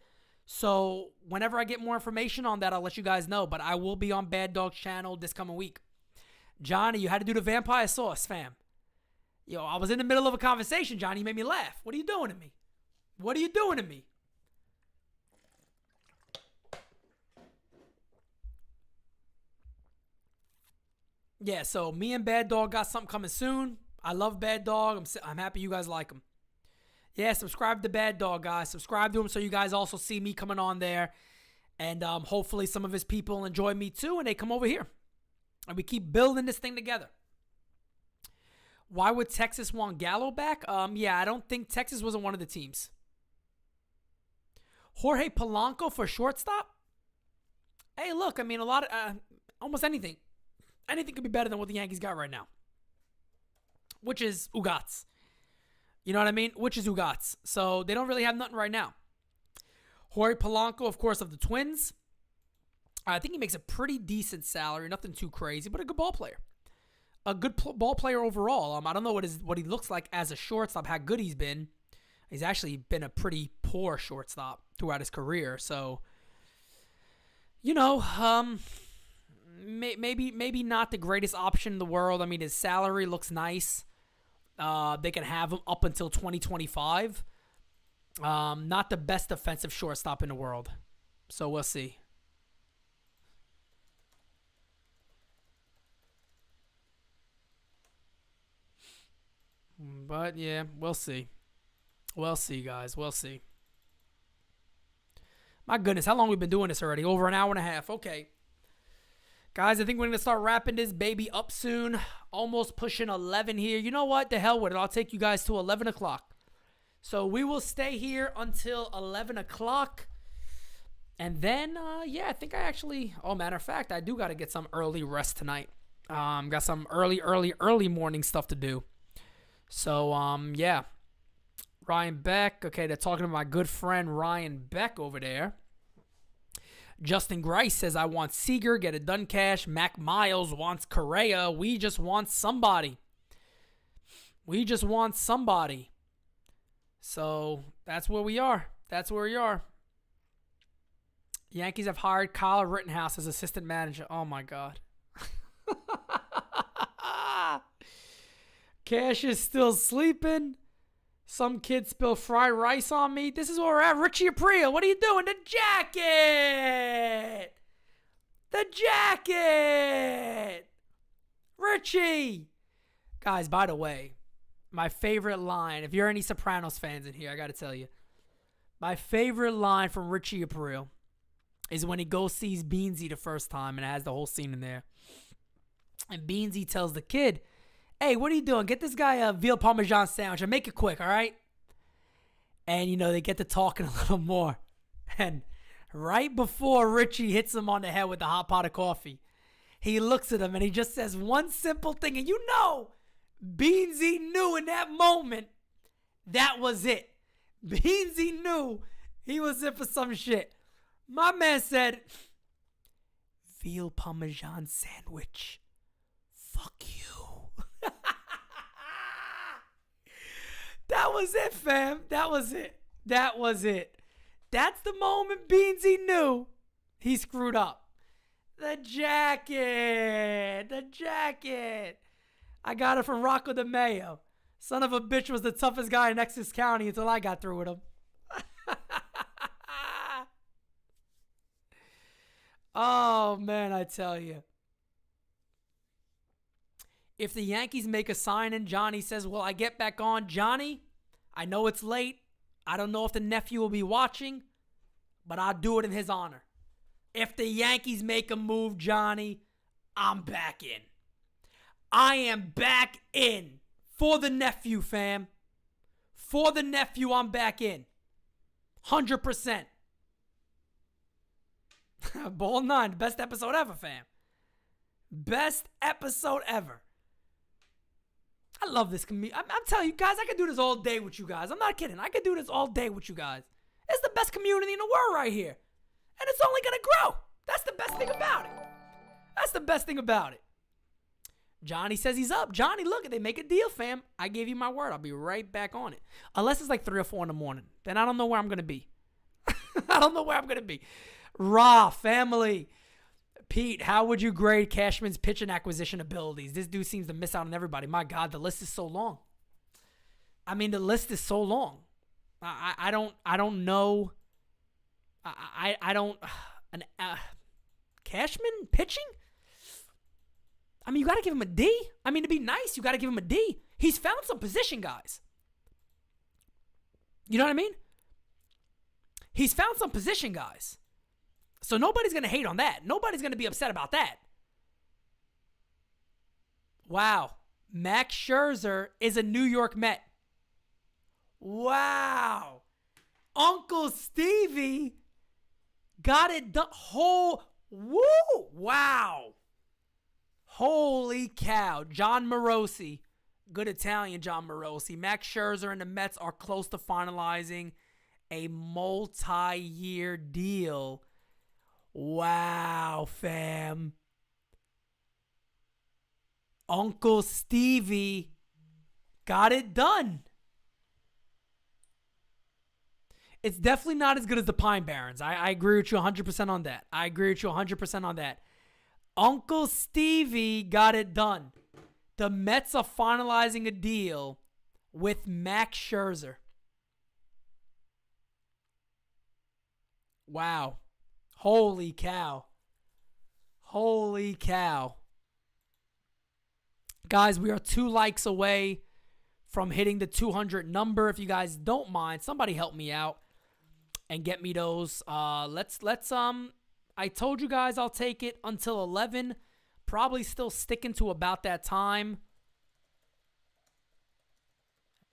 So whenever I get more information on that, I'll let you guys know. But I will be on Bad Dog's channel this coming week. Johnny, you had to do the vampire sauce, fam. Yo, I was in the middle of a conversation, Johnny. You made me laugh. What are you doing to me? Yeah, so me and Bad Dog got something coming soon. I love Bad Dog. I'm happy you guys like him. Yeah, subscribe to Bad Dog, guys. Subscribe to him so you guys also see me coming on there. And hopefully some of his people enjoy me too and they come over here. And we keep building this thing together. Why would Texas want Gallo back? Yeah, I don't think Texas wasn't one of the teams. Jorge Polanco for shortstop? Hey, look, I mean, almost anything. Anything could be better than what the Yankees got right now. Which is Ugats. You know what I mean? Which is Ugats. So they don't really have nothing right now. Jorge Polanco, of course, of the Twins. I think he makes a pretty decent salary. Nothing too crazy, but a good ball player. A good ball player overall. I don't know what he looks like as a shortstop, how good he's been. He's actually been a pretty poor shortstop throughout his career. So, you know, maybe not the greatest option in the world. I mean, his salary looks nice. They can have him up until 2025. Not the best defensive shortstop in the world. So we'll see. But yeah, we'll see. We'll see, guys. We'll see. My goodness, how long have we been doing this already? Over an hour and a half. Okay. Guys, I think we're going to start wrapping this baby up soon. Almost pushing 11 here. You know what? The hell with it. I'll take you guys to 11 o'clock. So we will stay here until 11 o'clock. And then, I think I actually... Oh, matter of fact, I do got to get some early rest tonight. Got some early morning stuff to do. So, yeah. Ryan Beck. Okay, they're talking to my good friend Ryan Beck over there. Justin Grice says, I want Seager, get it done cash. Mac Miles wants Correa. We just want somebody. So, that's where we are. Yankees have hired Kyle Rittenhouse as assistant manager. Oh, my God. Cash is still sleeping. Some kid spilled fried rice on me. This is where we're at. Richie Aprile, what are you doing? The jacket! Richie! Guys, by the way, my favorite line, if you're any Sopranos fans in here, I got to tell you. My favorite line from Richie Aprile is when he goes sees Beansy the first time and it has the whole scene in there. And Beansy tells the kid, hey, what are you doing? Get this guy a veal parmesan sandwich and make it quick, all right? And, they get to talking a little more. And right before Richie hits him on the head with the hot pot of coffee, he looks at him and he just says one simple thing. And Beansy knew in that moment that was it. Beansy knew he was in for some shit. My man said, veal parmesan sandwich. Fuck you. That was it, fam. That was it. That's the moment Beansy knew he screwed up. The jacket. I got it from Rocco DeMeo. Son of a bitch was the toughest guy in Essex County until I got through with him. Oh, man, I tell you. If the Yankees make a signing, Johnny says, will I get back on? Johnny, I know it's late. I don't know if the nephew will be watching, but I'll do it in his honor. If the Yankees make a move, Johnny, I'm back in. I am back in. For the nephew, fam. For the nephew, I'm back in. 100%. Ball 9, best episode ever, fam. Best episode ever. I love this community. I'm telling you guys, I could do this all day with you guys. I'm not kidding. I could do this all day with you guys. It's the best community in the world right here. And it's only going to grow. That's the best thing about it. Johnny says he's up. Johnny, look, if they make a deal, fam, I gave you my word. I'll be right back on it. Unless it's like 3 or 4 in the morning. Then I don't know where I'm going to be. Raw family. Pete, how would you grade Cashman's pitching acquisition abilities? This dude seems to miss out on everybody. My God, the list is so long. I don't know. Cashman pitching? I mean, you got to give him a D. I mean, to be nice, you got to give him a D. He's found some position guys. You know what I mean? He's found some position guys. So nobody's going to hate on that. Nobody's going to be upset about that. Wow. Max Scherzer is a New York Met. Wow. Uncle Stevie got it done. Wow. Holy cow. John Morosi. Good Italian John Morosi. Max Scherzer and the Mets are close to finalizing a multi-year deal. Wow, fam. Uncle Stevie got it done. It's definitely not as good as the Pine Barrens. I agree with you 100% on that. Uncle Stevie got it done. The Mets are finalizing a deal with Max Scherzer. Wow. Holy cow. Guys, we are 2 likes away from hitting the 200 number. If you guys don't mind, somebody help me out and get me those. I told you guys I'll take it until 11. probably still sticking to about that time.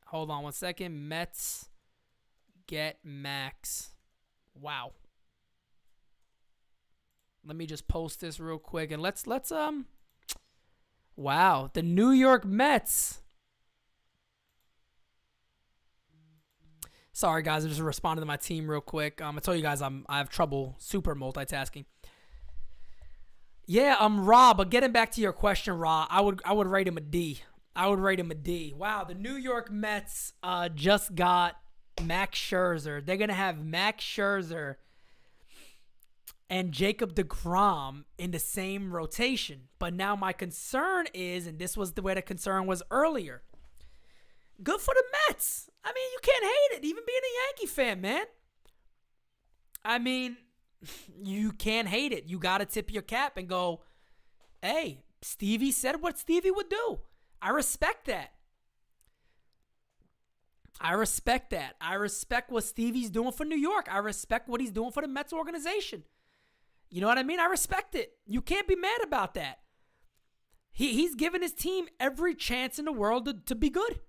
Hold on one second. Mets get max. Wow. Let me just post this real quick and let's wow, the New York Mets. Sorry guys, I'm just responding to my team real quick. I told you guys I have trouble super multitasking. Yeah, Rob, but getting back to your question, Rob, I would rate him a D. I would rate him a D. Wow, the New York Mets just got Max Scherzer. They're going to have Max Scherzer and Jacob deGrom in the same rotation. But now my concern is, and this was the way the concern was earlier, good for the Mets. I mean, you can't hate it, even being a Yankee fan, man. I mean, you can't hate it. You got to tip your cap and go, hey, Stevie said what Stevie would do. I respect that. I respect that. I respect what Stevie's doing for New York. I respect what he's doing for the Mets organization. You know what I mean? I respect it. You can't be mad about that. He's given his team every chance in the world to be good.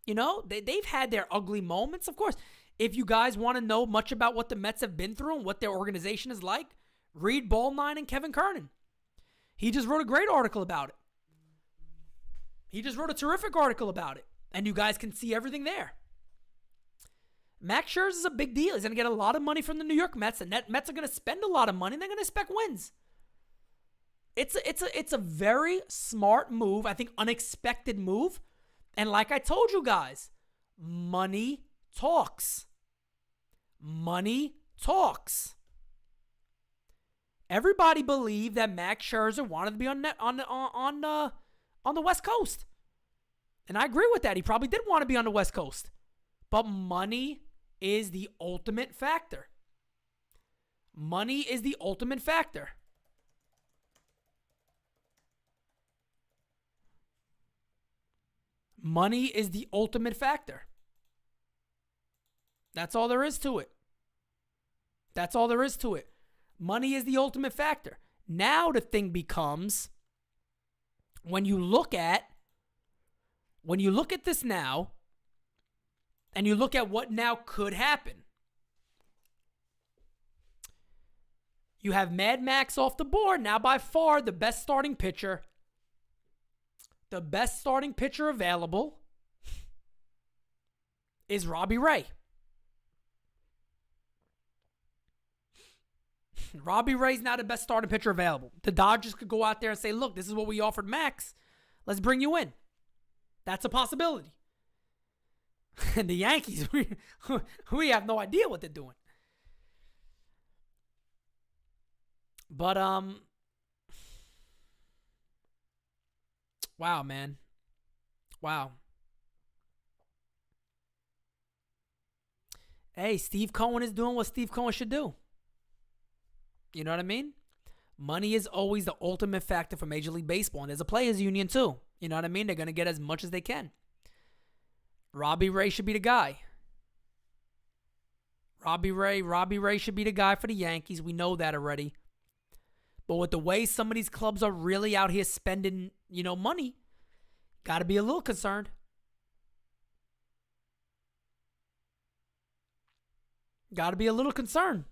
You know, they've had their ugly moments, of course. If you guys want to know much about what the Mets have been through and what their organization is like, read Ball9 and Kevin Kernan. He just wrote a great article about it. He just wrote a terrific article about it. And you guys can see everything there. Max Scherzer is a big deal. He's going to get a lot of money from the New York Mets. And Mets are going to spend a lot of money. And they're going to expect wins. It's a very smart move. I think unexpected move. And like I told you guys, money talks. Money talks. Everybody believed that Max Scherzer wanted to be on the West Coast. And I agree with that. He probably did want to be on the West Coast. But money is the ultimate factor. Money is the ultimate factor. Money is the ultimate factor. That's all there is to it. That's all there is to it. Money is the ultimate factor. Now the thing becomes, when you look at this now, and you look at what now could happen. You have Mad Max off the board. Now by far the best starting pitcher. The best starting pitcher available is Robbie Ray. Robbie Ray's now the best starting pitcher available. The Dodgers could go out there and say, look, this is what we offered Max. Let's bring you in. That's a possibility. And the Yankees, we have no idea what they're doing. But, wow, man. Wow. Hey, Steve Cohen is doing what Steve Cohen should do. You know what I mean? Money is always the ultimate factor for Major League Baseball. And there's a players union too. You know what I mean? They're going to get as much as they can. Robbie Ray should be the guy. Robbie Ray should be the guy for the Yankees. We know that already. But with the way some of these clubs are really out here spending, money, got to be a little concerned. Got to be a little concerned.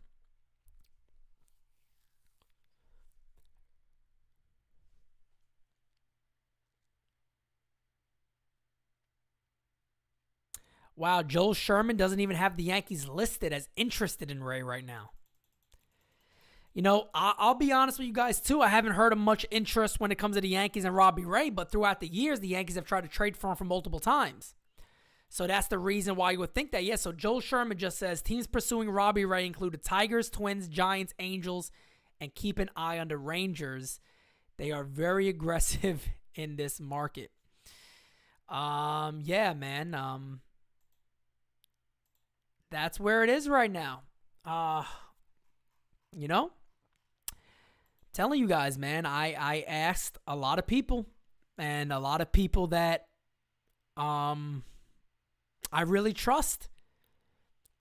Wow, Joel Sherman doesn't even have the Yankees listed as interested in Ray right now. I'll be honest with you guys too. I haven't heard of much interest when it comes to the Yankees and Robbie Ray, but throughout the years, the Yankees have tried to trade for him for multiple times. So that's the reason why you would think that. So Joel Sherman just says, teams pursuing Robbie Ray include the Tigers, Twins, Giants, Angels, and keep an eye on the Rangers. They are very aggressive in this market. Yeah, man. That's where it is right now. Telling you guys, man, I asked a lot of people, and a lot of people that I really trust,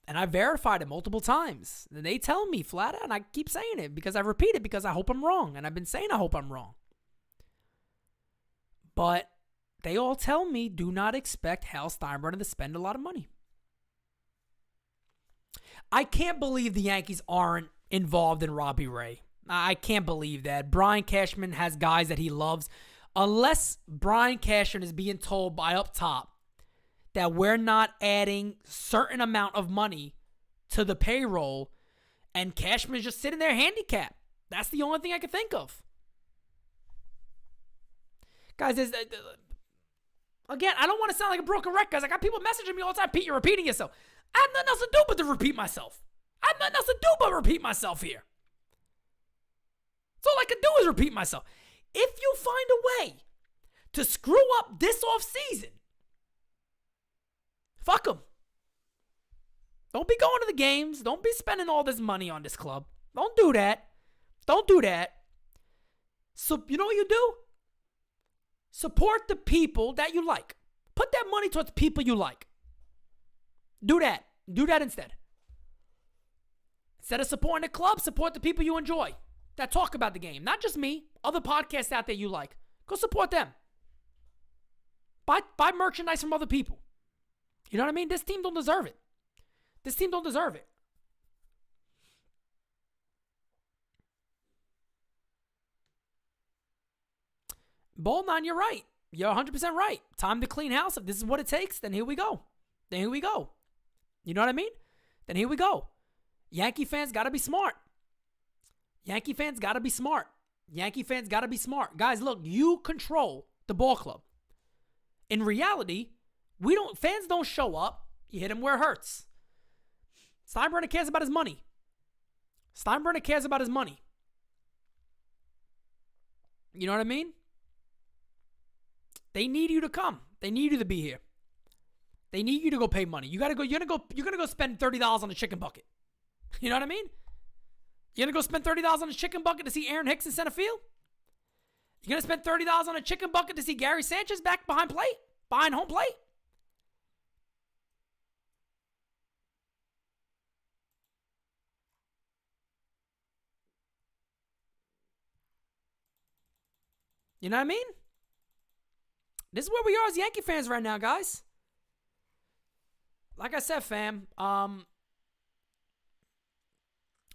and I verified it multiple times. And they tell me flat out, and I keep saying it because I repeat it because I hope I'm wrong, and I've been saying I hope I'm wrong. But they all tell me do not expect Hal Steinbrenner to spend a lot of money. I can't believe the Yankees aren't involved in Robbie Ray. I can't believe that. Brian Cashman has guys that he loves. Unless Brian Cashman is being told by up top that we're not adding certain amount of money to the payroll, and Cashman is just sitting there handicapped. That's the only thing I can think of. Guys, again, I don't want to sound like a broken record, guys. I got people messaging me all the time. Pete, you're repeating yourself. I have nothing else to do but to repeat myself. I have nothing else to do but repeat myself here. That's all I can do is repeat myself. If you find a way to screw up this offseason, fuck them. Don't be going to the games. Don't be spending all this money on this club. Don't do that. Don't do that. So, you know what you do? Support the people that you like. Put that money towards people you like. Do that. Do that instead. Instead of supporting the club, support the people you enjoy that talk about the game. Not just me. Other podcasts out there you like. Go support them. Buy merchandise from other people. You know what I mean? This team don't deserve it. This team don't deserve it. Ball 9, you're right. You're 100% right. Time to clean house. If this is what it takes, then here we go. Then here we go. You know what I mean? Then here we go. Yankee fans got to be smart. Yankee fans got to be smart. Yankee fans got to be smart. Guys, look, you control the ball club. In reality, fans don't show up. You hit them where it hurts. Steinbrenner cares about his money. Steinbrenner cares about his money. You know what I mean? They need you to come. They need you to be here. They need you to go pay money. You're gonna go spend $30 on a chicken bucket. You know what I mean? You're gonna go spend $30 on a chicken bucket to see Aaron Hicks in center field? You're gonna spend $30 on a chicken bucket to see Gary Sanchez back behind home plate? You know what I mean? This is where we are as Yankee fans right now, guys. Like I said, fam, I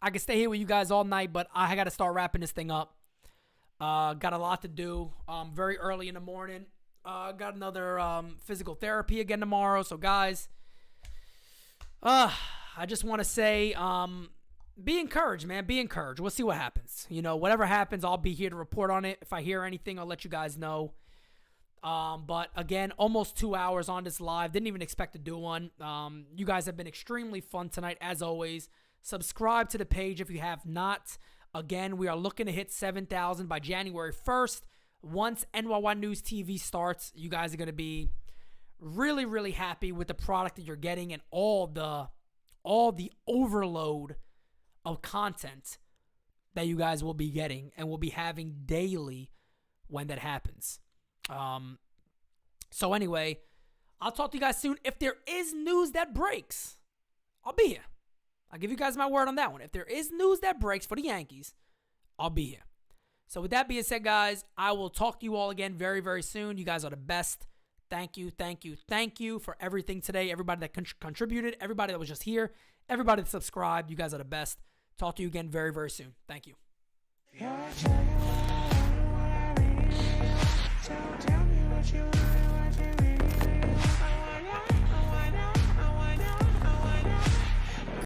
can stay here with you guys all night, but I got to start wrapping this thing up. Got a lot to do. Very early in the morning. Got another physical therapy again tomorrow. So, guys, I just want to say, be encouraged, man. Be encouraged. We'll see what happens. You know, whatever happens, I'll be here to report on it. If I hear anything, I'll let you guys know. But again, almost 2 hours on this live. Didn't even expect to do one. You guys have been extremely fun tonight, as always. Subscribe to the page if you have not. Again, we are looking to hit 7,000 by January 1st. Once NYY News TV starts, you guys are going to be really, really happy with the product that you're getting and all the overload of content that you guys will be getting and will be having daily when that happens. So anyway, I'll talk to you guys soon. If there is news that breaks, I'll be here. I'll give you guys my word on that one. If there is news that breaks for the Yankees, I'll be here. So with that being said, guys, I will talk to you all again very, very soon. You guys are the best. Thank you, thank you, thank you for everything today. Everybody that contributed, everybody that was just here, everybody that subscribed. You guys are the best. Talk to you again very, very soon. Thank you. Tell me what you want.